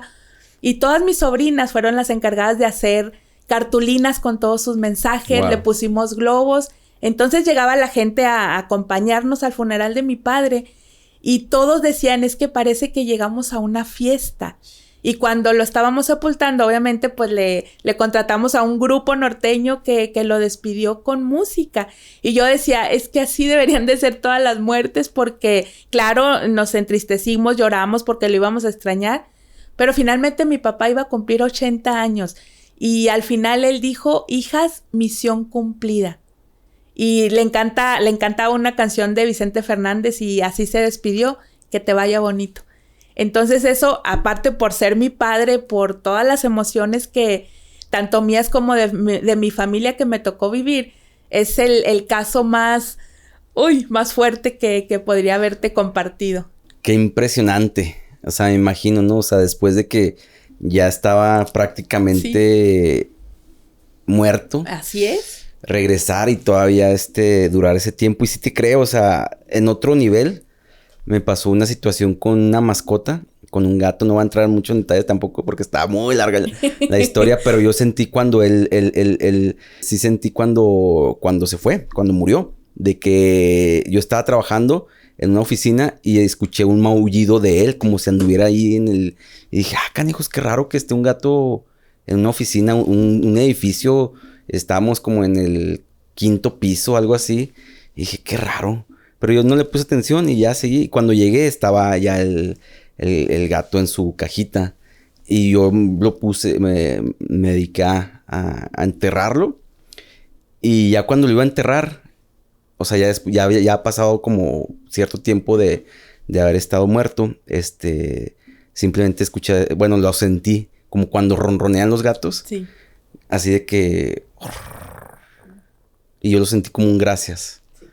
Y todas mis sobrinas fueron las encargadas de hacer cartulinas con todos sus mensajes. Wow. Le pusimos globos. Entonces llegaba la gente a acompañarnos al funeral de mi padre. Y todos decían, es que parece que llegamos a una fiesta. Y cuando lo estábamos sepultando, obviamente, pues le contratamos a un grupo norteño que lo despidió con música. Y yo decía, es que así deberían de ser todas las muertes porque, claro, nos entristecimos, lloramos porque lo íbamos a extrañar. Pero finalmente mi papá iba a cumplir 80 años y al final él dijo, hijas, misión cumplida. Y le encantaba una canción de Vicente Fernández y así se despidió, que te vaya bonito. Entonces eso, aparte por ser mi padre, por todas las emociones que tanto mías como de mi familia que me tocó vivir, es el caso más fuerte que podría haberte compartido. Qué impresionante. O sea, me imagino, ¿no? O sea, después de que ya estaba prácticamente muerto. Así es. Regresar y todavía durar ese tiempo. Y sí te creo, o sea, en otro nivel me pasó una situación con una mascota, con un gato. No voy a entrar mucho en detalles tampoco porque estaba muy larga la historia, pero yo sentí cuando sí sentí cuando se fue, cuando murió, de que yo estaba trabajando en una oficina y escuché un maullido de él, como si anduviera ahí y dije, canijos, qué raro que esté un gato en una oficina, un edificio. Estábamos como en el 5º piso, algo así. Y dije, qué raro. Pero yo no le puse atención y ya seguí. Cuando llegué estaba ya el gato en su cajita. Y yo lo puse, me dediqué a enterrarlo. Y ya cuando lo iba a enterrar, o sea, ya ha pasado como cierto tiempo de haber estado muerto. Simplemente escuché, bueno, lo sentí como cuando ronronean los gatos. Sí. Así de que... Y yo lo sentí como un gracias. Sí.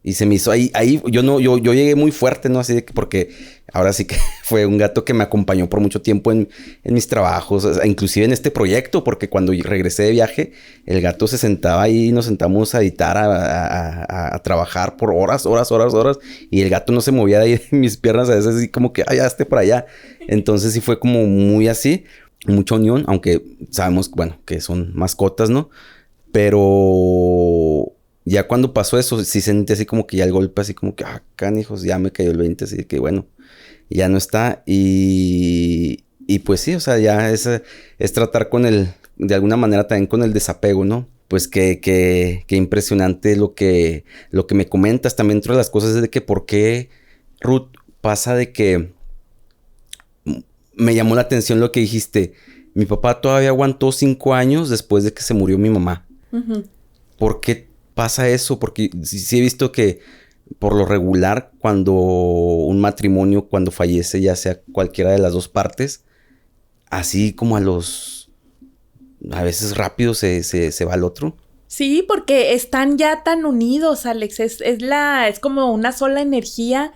Y se me hizo ahí yo llegué muy fuerte, ¿no? Así de que, porque ahora sí que fue un gato que me acompañó por mucho tiempo en mis trabajos, o sea, inclusive en este proyecto, porque cuando regresé de viaje, el gato se sentaba ahí y nos sentamos a editar, a trabajar por horas, y el gato no se movía de ahí de mis piernas, a veces así como que, ya esté por allá. Entonces sí fue como muy así, mucha unión, aunque sabemos, bueno, que son mascotas, ¿no? Pero ya cuando pasó eso, sí sentí así como que ya el golpe, así como que, canijos, ya me cayó el 20, así que bueno, ya no está. Y pues sí, o sea, ya es tratar de alguna manera también con el desapego, ¿no? Pues que impresionante lo que me comentas. También entre las cosas es de que por qué, Ruth, pasa de que me llamó la atención lo que dijiste. Mi papá todavía aguantó 5 años después de que se murió mi mamá. Uh-huh. ¿Por qué pasa eso? Porque sí he visto que por lo regular cuando un matrimonio, cuando fallece, ya sea cualquiera de las dos partes, así como a veces rápido se va al otro. Sí, porque están ya tan unidos, Alex. Es como una sola energía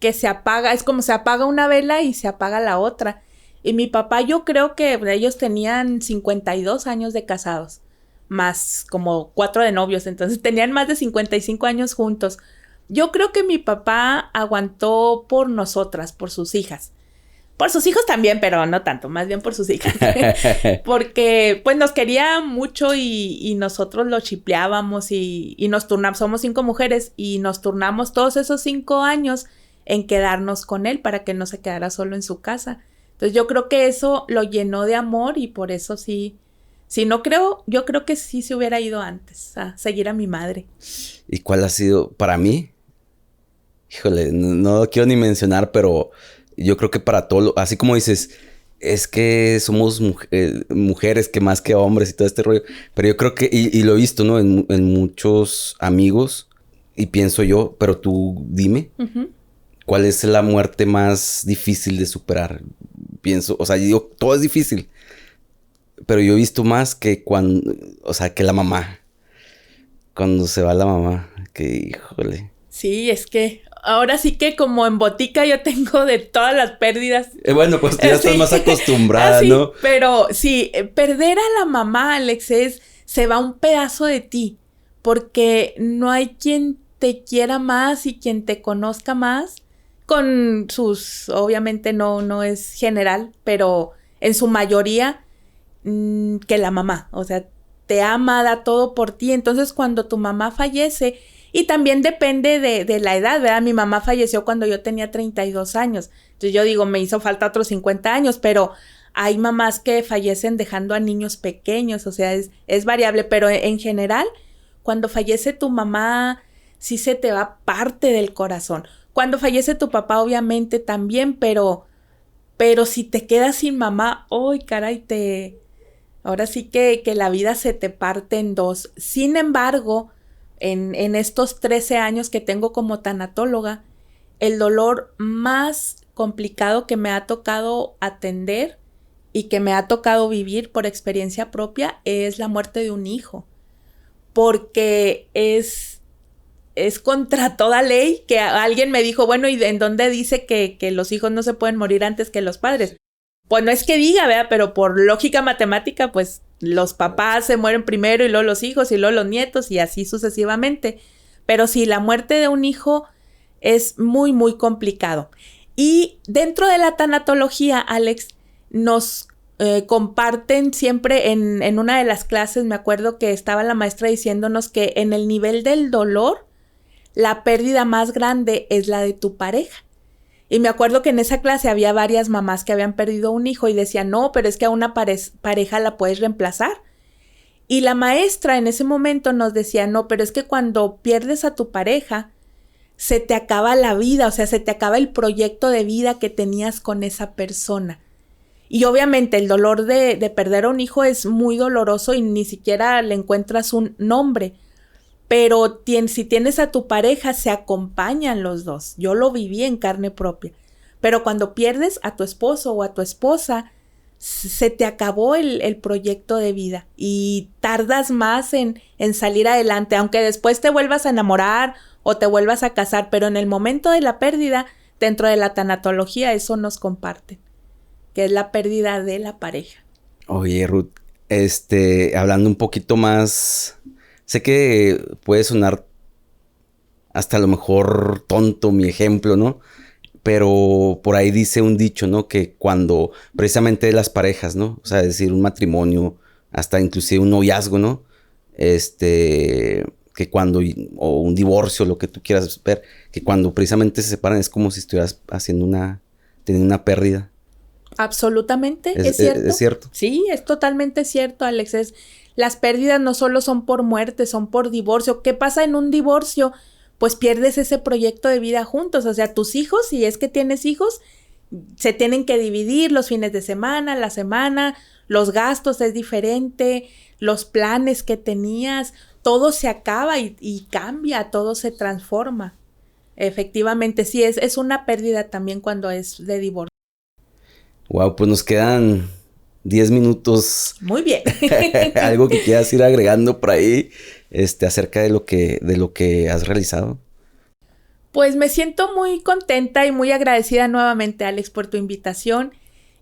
que se apaga. Es como se apaga una vela y se apaga la otra. Y mi papá, yo creo que ellos tenían 52 años de casados. más como 4 de novios, entonces tenían más de 55 años juntos. Yo creo que mi papá aguantó por nosotras, por sus hijas. Por sus hijos también, pero no tanto, más bien por sus hijas. Porque pues nos quería mucho y nosotros lo chipleábamos y nos turnamos, somos 5 mujeres y nos turnamos todos esos 5 años en quedarnos con él para que no se quedara solo en su casa. Entonces yo creo que eso lo llenó de amor y por eso sí, no creo, yo creo que sí se hubiera ido antes a seguir a mi madre. ¿Y cuál ha sido para mí? Híjole, no quiero ni mencionar, pero yo creo que para todo, así como dices, es que somos mujeres que más que hombres y todo este rollo. Pero yo creo que, y lo he visto, ¿no? En muchos amigos, y pienso yo, pero tú dime, ¿cuál es la muerte más difícil de superar? Pienso, o sea, yo digo, todo es difícil. Pero yo he visto más que que la mamá. Cuando se va la mamá, que híjole. Sí, es que ahora sí que como en botica yo tengo de todas las pérdidas. Bueno, pues tú ya estás más acostumbrada, ¿no? Pero sí, perder a la mamá, Alex, se va un pedazo de ti. Porque no hay quien te quiera más y quien te conozca más. Con obviamente no es general, pero en su mayoría que la mamá. O sea, te ama, da todo por ti. Entonces cuando tu mamá fallece... Y también depende de la edad, ¿verdad? Mi mamá falleció cuando yo tenía 32 años. Entonces yo digo, me hizo falta otros 50 años, pero hay mamás que fallecen dejando a niños pequeños, o sea, es variable. Pero en general, cuando fallece tu mamá, sí se te va parte del corazón. Cuando fallece tu papá, obviamente también, pero si te quedas sin mamá, ¡ay, caray! Ahora sí que la vida se te parte en dos. Sin embargo... En estos 13 años que tengo como tanatóloga, el dolor más complicado que me ha tocado atender y que me ha tocado vivir por experiencia propia es la muerte de un hijo. Porque es contra toda ley que alguien me dijo, bueno, ¿y en dónde dice que los hijos no se pueden morir antes que los padres? Pues no es que diga, ¿verdad? Pero por lógica matemática, pues los papás se mueren primero y luego los hijos y luego los nietos y así sucesivamente. Pero sí, la muerte de un hijo es muy, muy complicado. Y dentro de la tanatología, Alex, nos comparten siempre en una de las clases, me acuerdo que estaba la maestra diciéndonos que en el nivel del dolor, la pérdida más grande es la de tu pareja. Y me acuerdo que en esa clase había varias mamás que habían perdido un hijo y decían, no, pero es que a una pareja la puedes reemplazar. Y la maestra en ese momento nos decía, no, pero es que cuando pierdes a tu pareja, se te acaba la vida, o sea, se te acaba el proyecto de vida que tenías con esa persona. Y obviamente el dolor de perder a un hijo es muy doloroso y ni siquiera le encuentras un nombre. Pero si tienes a tu pareja, se acompañan los dos. Yo lo viví en carne propia. Pero cuando pierdes a tu esposo o a tu esposa, se te acabó el proyecto de vida y tardas más en salir adelante, aunque después te vuelvas a enamorar o te vuelvas a casar. Pero en el momento de la pérdida, dentro de la tanatología, eso nos comparten, que es la pérdida de la pareja. Oye, Ruth, hablando un poquito más... Sé que puede sonar hasta a lo mejor tonto mi ejemplo, ¿no? Pero por ahí dice un dicho, ¿no? Que cuando precisamente las parejas, ¿no? O sea, es decir, un matrimonio, hasta inclusive un noviazgo, ¿no? Que cuando, o un divorcio, lo que tú quieras ver, que cuando precisamente se separan es como si estuvieras teniendo una pérdida. Absolutamente, es cierto. ¿Es cierto? Sí, es totalmente cierto, Alex. Las pérdidas no solo son por muerte, son por divorcio. ¿Qué pasa en un divorcio? Pues pierdes ese proyecto de vida juntos. O sea, tus hijos, si es que tienes hijos, se tienen que dividir los fines de semana, la semana, los gastos es diferente, los planes que tenías, todo se acaba y cambia, todo se transforma. Efectivamente, sí, es una pérdida también cuando es de divorcio. Wow, pues nos quedan 10 minutos. Muy bien. Algo que quieras ir agregando por ahí, acerca de lo que has realizado. Pues me siento muy contenta y muy agradecida nuevamente, Alex, por tu invitación.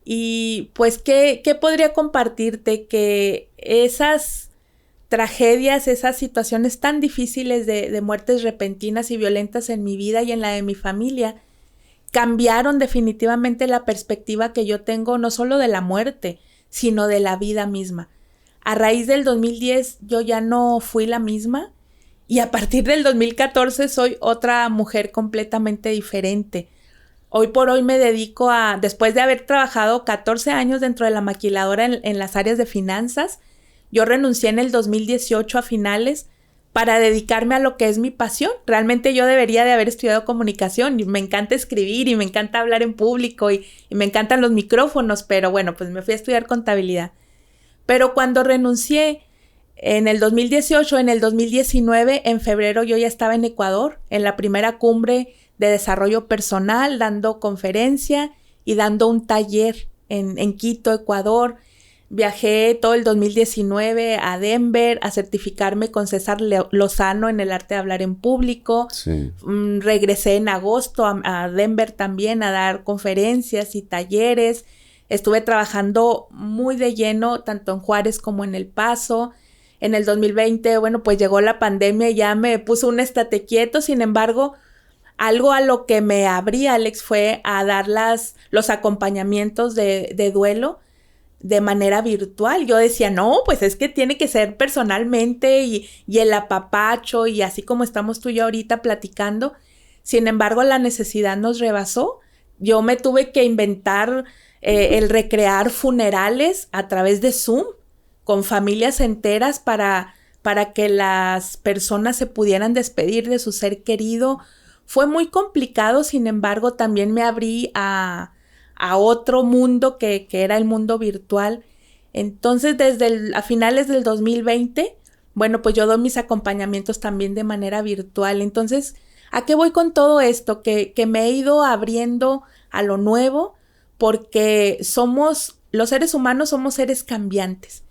Y pues, ¿qué podría compartirte? Que esas tragedias, esas situaciones tan difíciles de muertes repentinas y violentas en mi vida y en la de mi familia, cambiaron definitivamente la perspectiva que yo tengo, no solo de la muerte, sino de la vida misma. A raíz del 2010 yo ya no fui la misma y a partir del 2014 soy otra mujer completamente diferente. Hoy por hoy me dedico después de haber trabajado 14 años dentro de la maquiladora en las áreas de finanzas, yo renuncié en el 2018 a finales para dedicarme a lo que es mi pasión. Realmente yo debería de haber estudiado comunicación y me encanta escribir y me encanta hablar en público y me encantan los micrófonos, pero bueno, pues me fui a estudiar contabilidad. Pero cuando renuncié en el 2018, en el 2019, en febrero yo ya estaba en Ecuador, en la primera cumbre de desarrollo personal, dando conferencia y dando un taller en Quito, Ecuador. Viajé todo el 2019 a Denver a certificarme con César Lozano en el arte de hablar en público. Sí. Regresé en agosto a Denver también a dar conferencias y talleres. Estuve trabajando muy de lleno, tanto en Juárez como en El Paso. En el 2020, bueno, pues llegó la pandemia y ya me puso un estate quieto. Sin embargo, algo a lo que me abrí, Alex, fue a dar los acompañamientos de duelo de manera virtual. Yo decía, no, pues es que tiene que ser personalmente y el apapacho y así como estamos tú y yo ahorita platicando. Sin embargo, la necesidad nos rebasó. Yo me tuve que inventar el recrear funerales a través de Zoom con familias enteras para que las personas se pudieran despedir de su ser querido. Fue muy complicado, sin embargo, también me abrí a otro mundo que era el mundo virtual. Entonces, a finales del 2020, bueno, pues yo doy mis acompañamientos también de manera virtual. Entonces, ¿a qué voy con todo esto? Que me he ido abriendo a lo nuevo porque los seres humanos somos seres cambiantes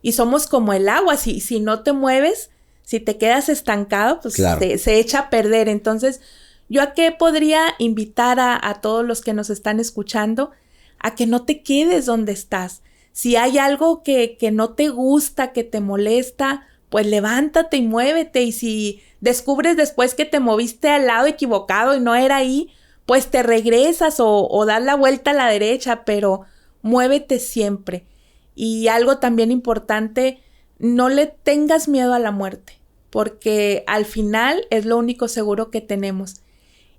y somos como el agua. Si no te mueves, si te quedas estancado, pues claro, se echa a perder. Entonces, ¿yo a qué podría invitar a todos los que nos están escuchando? A que no te quedes donde estás. Si hay algo que no te gusta, que te molesta, pues levántate y muévete. Y si descubres después que te moviste al lado equivocado y no era ahí, pues te regresas o das la vuelta a la derecha, pero muévete siempre. Y algo también importante, no le tengas miedo a la muerte, porque al final es lo único seguro que tenemos.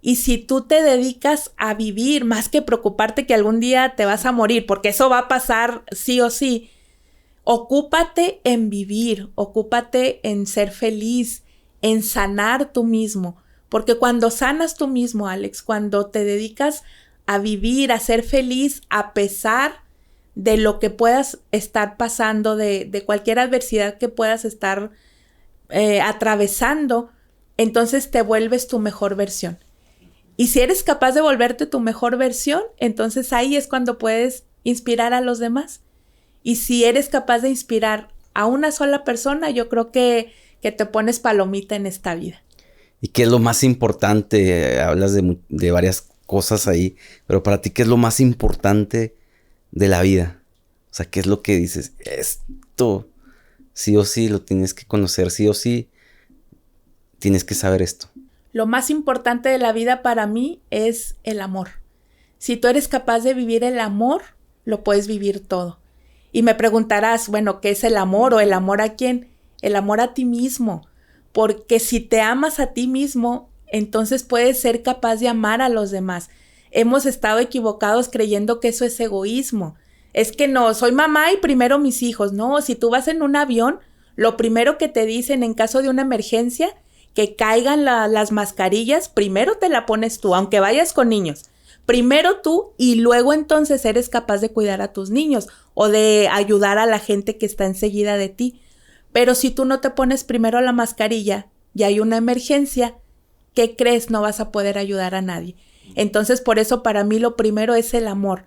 Y si tú te dedicas a vivir, más que preocuparte que algún día te vas a morir, porque eso va a pasar sí o sí, ocúpate en vivir, ocúpate en ser feliz, en sanar tú mismo. Porque cuando sanas tú mismo, Alex, cuando te dedicas a vivir, a ser feliz, a pesar de lo que puedas estar pasando, de cualquier adversidad que puedas estar atravesando, entonces te vuelves tu mejor versión. Y si eres capaz de volverte tu mejor versión, entonces ahí es cuando puedes inspirar a los demás. Y si eres capaz de inspirar a una sola persona, yo creo que te pones palomita en esta vida. ¿Y qué es lo más importante? Hablas de varias cosas ahí, pero para ti, ¿qué es lo más importante de la vida? O sea, ¿qué es lo que dices? Esto sí o sí lo tienes que conocer, sí o sí tienes que saber esto. Lo más importante de la vida para mí es el amor. Si tú eres capaz de vivir el amor, lo puedes vivir todo. Y me preguntarás, bueno, ¿qué es el amor o el amor a quién? El amor a ti mismo. Porque si te amas a ti mismo, entonces puedes ser capaz de amar a los demás. Hemos estado equivocados creyendo que eso es egoísmo. Es que no, soy mamá y primero mis hijos. No, si tú vas en un avión, lo primero que te dicen en caso de una emergencia, que caigan las mascarillas, primero te la pones tú, aunque vayas con niños. Primero tú y luego entonces eres capaz de cuidar a tus niños o de ayudar a la gente que está enseguida de ti. Pero si tú no te pones primero la mascarilla y hay una emergencia, ¿qué crees? No vas a poder ayudar a nadie. Entonces, por eso para mí lo primero es el amor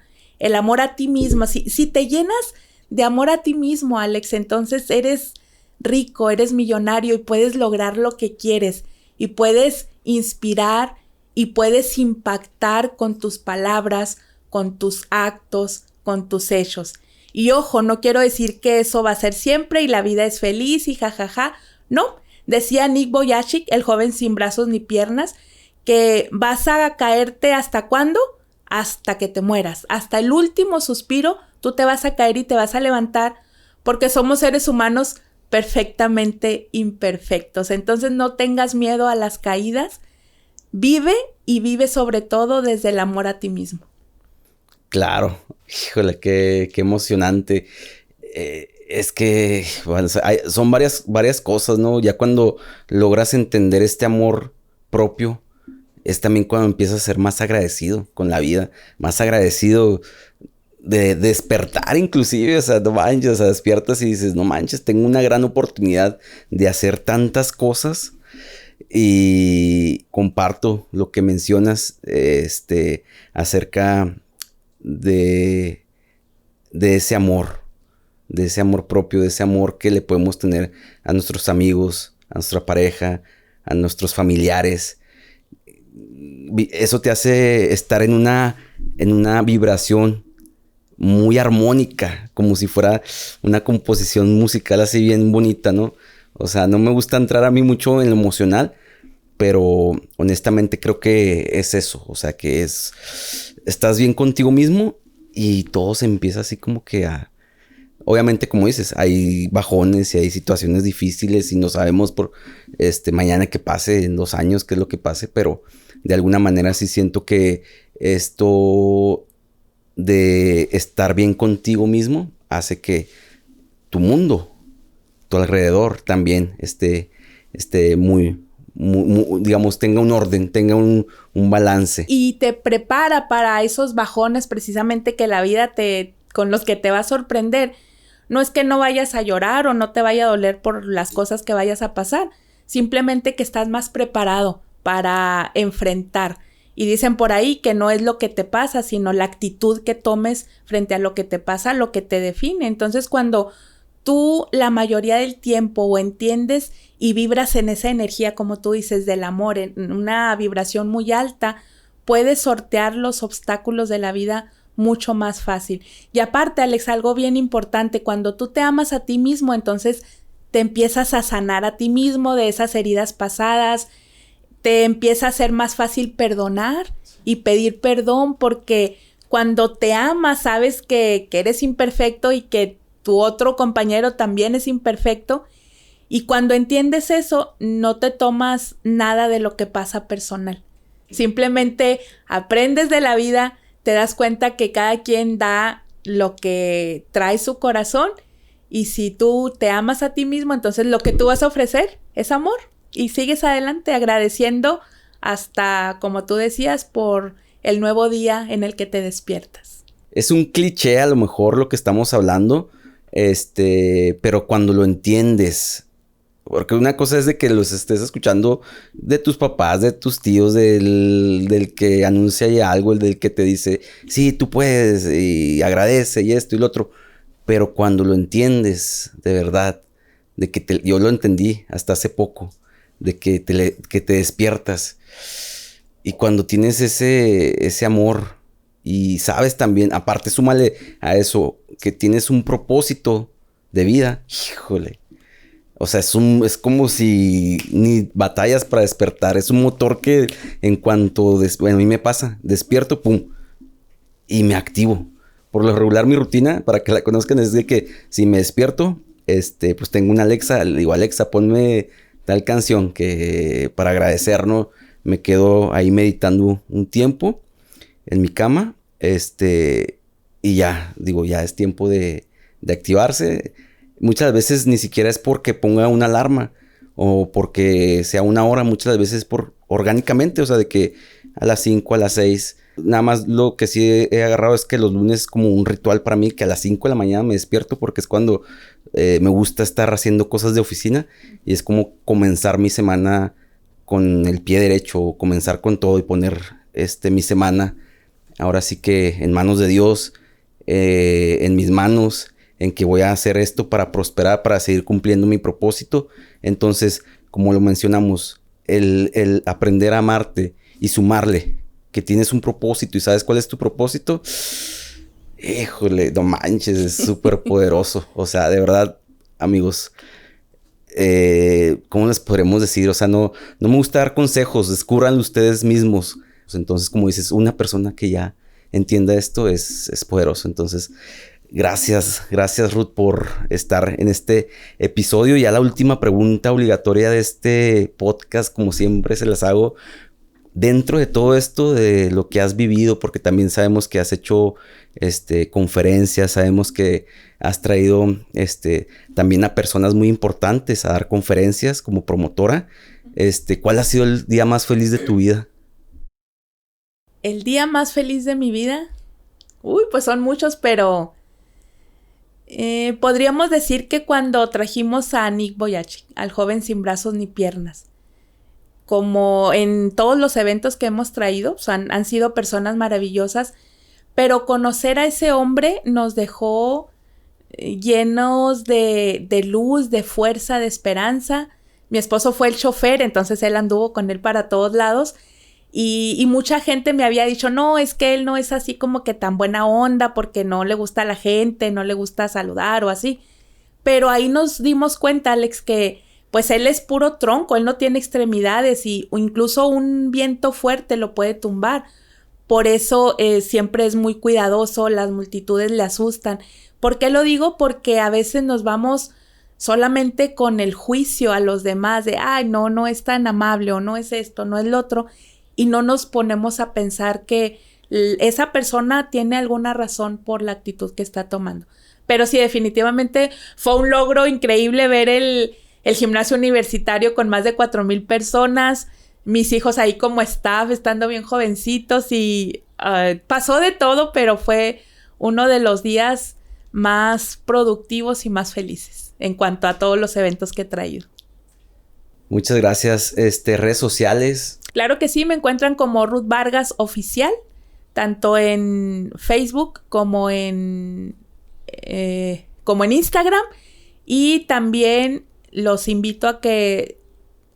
a ti misma. Si te llenas de amor a ti mismo, Alex, entonces eres rico, eres millonario y puedes lograr lo que quieres y puedes inspirar y puedes impactar con tus palabras, con tus actos, con tus hechos. Y ojo, no quiero decir que eso va a ser siempre y la vida es feliz y jajaja. No, decía Nick Vujicic, el joven sin brazos ni piernas, que vas a caerte ¿hasta cuándo? Hasta que te mueras. Hasta el último suspiro tú te vas a caer y te vas a levantar porque somos seres humanos perfectamente imperfectos. Entonces no tengas miedo a las caídas. Vive y vive sobre todo desde el amor a ti mismo. Claro, híjole, qué emocionante. Es que bueno, son varias cosas, ¿no? Ya cuando logras entender este amor propio, es también cuando empiezas a ser más agradecido con la vida, más agradecido de despertar inclusive, o sea, no manches, o sea, despiertas y dices, no manches, tengo una gran oportunidad de hacer tantas cosas. Y comparto lo que mencionas, acerca de ese amor propio, de ese amor que le podemos tener a nuestros amigos, a nuestra pareja, a nuestros familiares. Eso te hace estar en una vibración muy armónica, como si fuera una composición musical así bien bonita, ¿no? O sea, no me gusta entrar a mí mucho en lo emocional, pero honestamente creo que es eso. O sea, que estás bien contigo mismo y todo se empieza así como que a... Obviamente, como dices, hay bajones y hay situaciones difíciles y no sabemos por mañana qué pase, en 2 años qué es lo que pase, pero de alguna manera sí siento que esto de estar bien contigo mismo hace que tu mundo, tu alrededor también esté muy, digamos, tenga un orden, tenga un balance. Y te prepara para esos bajones precisamente que la vida con los que te va a sorprender. No es que no vayas a llorar o no te vaya a doler por las cosas que vayas a pasar, simplemente que estás más preparado para enfrentar. Y dicen por ahí que no es lo que te pasa, sino la actitud que tomes frente a lo que te pasa, lo que te define. Entonces, cuando tú la mayoría del tiempo o entiendes y vibras en esa energía, como tú dices, del amor, en una vibración muy alta, puedes sortear los obstáculos de la vida mucho más fácil. Y aparte, Alex, algo bien importante, cuando tú te amas a ti mismo, entonces te empiezas a sanar a ti mismo de esas heridas pasadas, te empieza a ser más fácil perdonar y pedir perdón, porque cuando te amas sabes que eres imperfecto y que tu otro compañero también es imperfecto, y cuando entiendes eso, no te tomas nada de lo que pasa personal. Simplemente aprendes de la vida, te das cuenta que cada quien da lo que trae su corazón, y si tú te amas a ti mismo, entonces lo que tú vas a ofrecer es amor. Y sigues adelante agradeciendo hasta, como tú decías, por el nuevo día en el que te despiertas. Es un cliché a lo mejor lo que estamos hablando, pero cuando lo entiendes, porque una cosa es de que los estés escuchando de tus papás, de tus tíos, del que anuncia ya algo, el del que te dice, sí, tú puedes, y agradece, y esto y lo otro. Pero cuando lo entiendes de verdad, de que yo lo entendí hasta hace poco, de que te despiertas. Y cuando tienes ese amor y sabes también, aparte súmale a eso, que tienes un propósito de vida, híjole. O sea, es como si ni batallas para despertar. Es un motor que en cuanto, bueno, a mí me pasa, despierto, pum, y me activo. Por lo regular mi rutina, para que la conozcan, es de que si me despierto, pues tengo una Alexa, le digo, Alexa, ponme tal canción que para agradecer, ¿no? Me quedo ahí meditando un tiempo en mi cama, y ya, digo, ya es tiempo de activarse. Muchas veces ni siquiera es porque ponga una alarma o porque sea una hora, muchas veces por orgánicamente, o sea, de que a las 5, a las 6. Nada más lo que sí he agarrado es que los lunes es como un ritual para mí, que a las 5 de la mañana me despierto porque es cuando me gusta estar haciendo cosas de oficina y es como comenzar mi semana con el pie derecho, comenzar con todo y poner mi semana ahora sí que en manos de Dios, en mis manos, en que voy a hacer esto para prosperar, para seguir cumpliendo mi propósito. Entonces, como lo mencionamos, el aprender a amarte y sumarle que tienes un propósito y sabes cuál es tu propósito, Híjole, no manches, es súper poderoso. O sea, de verdad, amigos, ¿cómo les podremos decir? O sea, no me gusta dar consejos, descúbranlo ustedes mismos. Entonces, como dices, una persona que ya entienda esto es poderoso. Entonces, gracias Ruth por estar en este episodio. Ya la última pregunta obligatoria de este podcast, como siempre se las hago. Dentro de todo esto, de lo que has vivido, porque también sabemos que has hecho conferencias, sabemos que has traído también a personas muy importantes a dar conferencias como promotora. ¿Cuál ha sido el día más feliz de tu vida? ¿El día más feliz de mi vida? Uy, pues son muchos, pero podríamos decir que cuando trajimos a Nick Boyachic, al joven sin brazos ni piernas. Como en todos los eventos que hemos traído, o sea, han sido personas maravillosas, pero conocer a ese hombre nos dejó llenos de luz, de fuerza, de esperanza. Mi esposo fue el chofer, entonces él anduvo con él para todos lados. Y mucha gente me había dicho, no, es que él no es así como que tan buena onda porque no le gusta a la gente, no le gusta saludar o así. Pero ahí nos dimos cuenta, Alex, que pues él es puro tronco, él no tiene extremidades o incluso un viento fuerte lo puede tumbar. Por eso siempre es muy cuidadoso, las multitudes le asustan. ¿Por qué lo digo? Porque a veces nos vamos solamente con el juicio a los demás de, ay, no es tan amable o no es esto, no es lo otro. Y no nos ponemos a pensar que esa persona tiene alguna razón por la actitud que está tomando. Pero sí, definitivamente fue un logro increíble ver el gimnasio universitario con más de 4,000 personas, mis hijos ahí como staff, estando bien jovencitos y pasó de todo, pero fue uno de los días más productivos y más felices en cuanto a todos los eventos que he traído. Muchas gracias. Redes sociales. Claro que sí, me encuentran como Ruth Vargas Oficial, tanto en Facebook como en Instagram. Y también los invito a que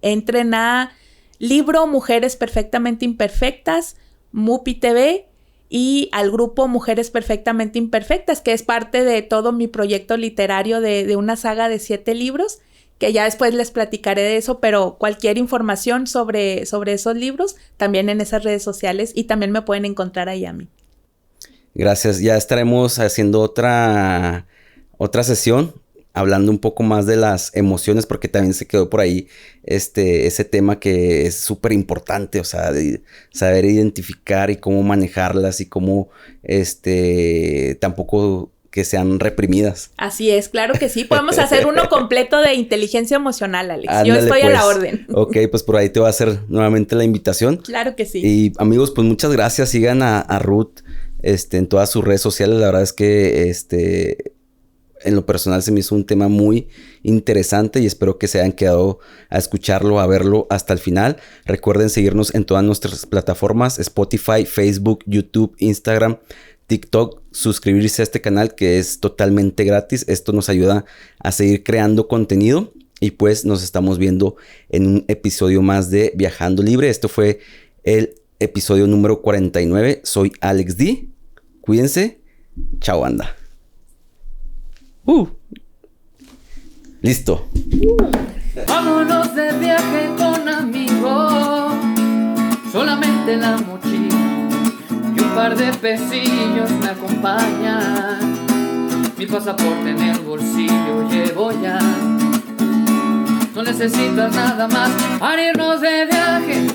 entren a Libro Mujeres Perfectamente Imperfectas, Mupi TV, y al grupo Mujeres Perfectamente Imperfectas, que es parte de todo mi proyecto literario de una saga de 7 libros, que ya después les platicaré de eso, pero cualquier información sobre esos libros, también en esas redes sociales, y también me pueden encontrar ahí a mí. Gracias. Ya estaremos haciendo otra sesión, hablando un poco más de las emociones, porque también se quedó por ahí ese tema que es súper importante, o sea, de saber identificar y cómo manejarlas y cómo tampoco que sean reprimidas. Así es, claro que sí. Podemos hacer uno completo de inteligencia emocional, Alex. Ándale, yo estoy pues, a la orden. Ok, pues por ahí te voy a hacer nuevamente la invitación. Claro que sí. Y amigos, pues muchas gracias. Sigan a Ruth en todas sus redes sociales. La verdad es que en lo personal se me hizo un tema muy interesante y espero que se hayan quedado a escucharlo, a verlo hasta el final. Recuerden seguirnos en todas nuestras plataformas: Spotify, Facebook, YouTube, Instagram, TikTok, suscribirse a este canal que es totalmente gratis. Esto nos ayuda a seguir creando contenido y pues nos estamos viendo en un episodio más de Viajando Libre. Esto fue el episodio número 49. Soy Alex D. Cuídense. Chao, banda. Listo. Vámonos de viaje con amigos, solamente la mochila y un par de pesillos me acompañan. Mi pasaporte en el bolsillo llevo ya. No necesitas nada más para irnos de viaje.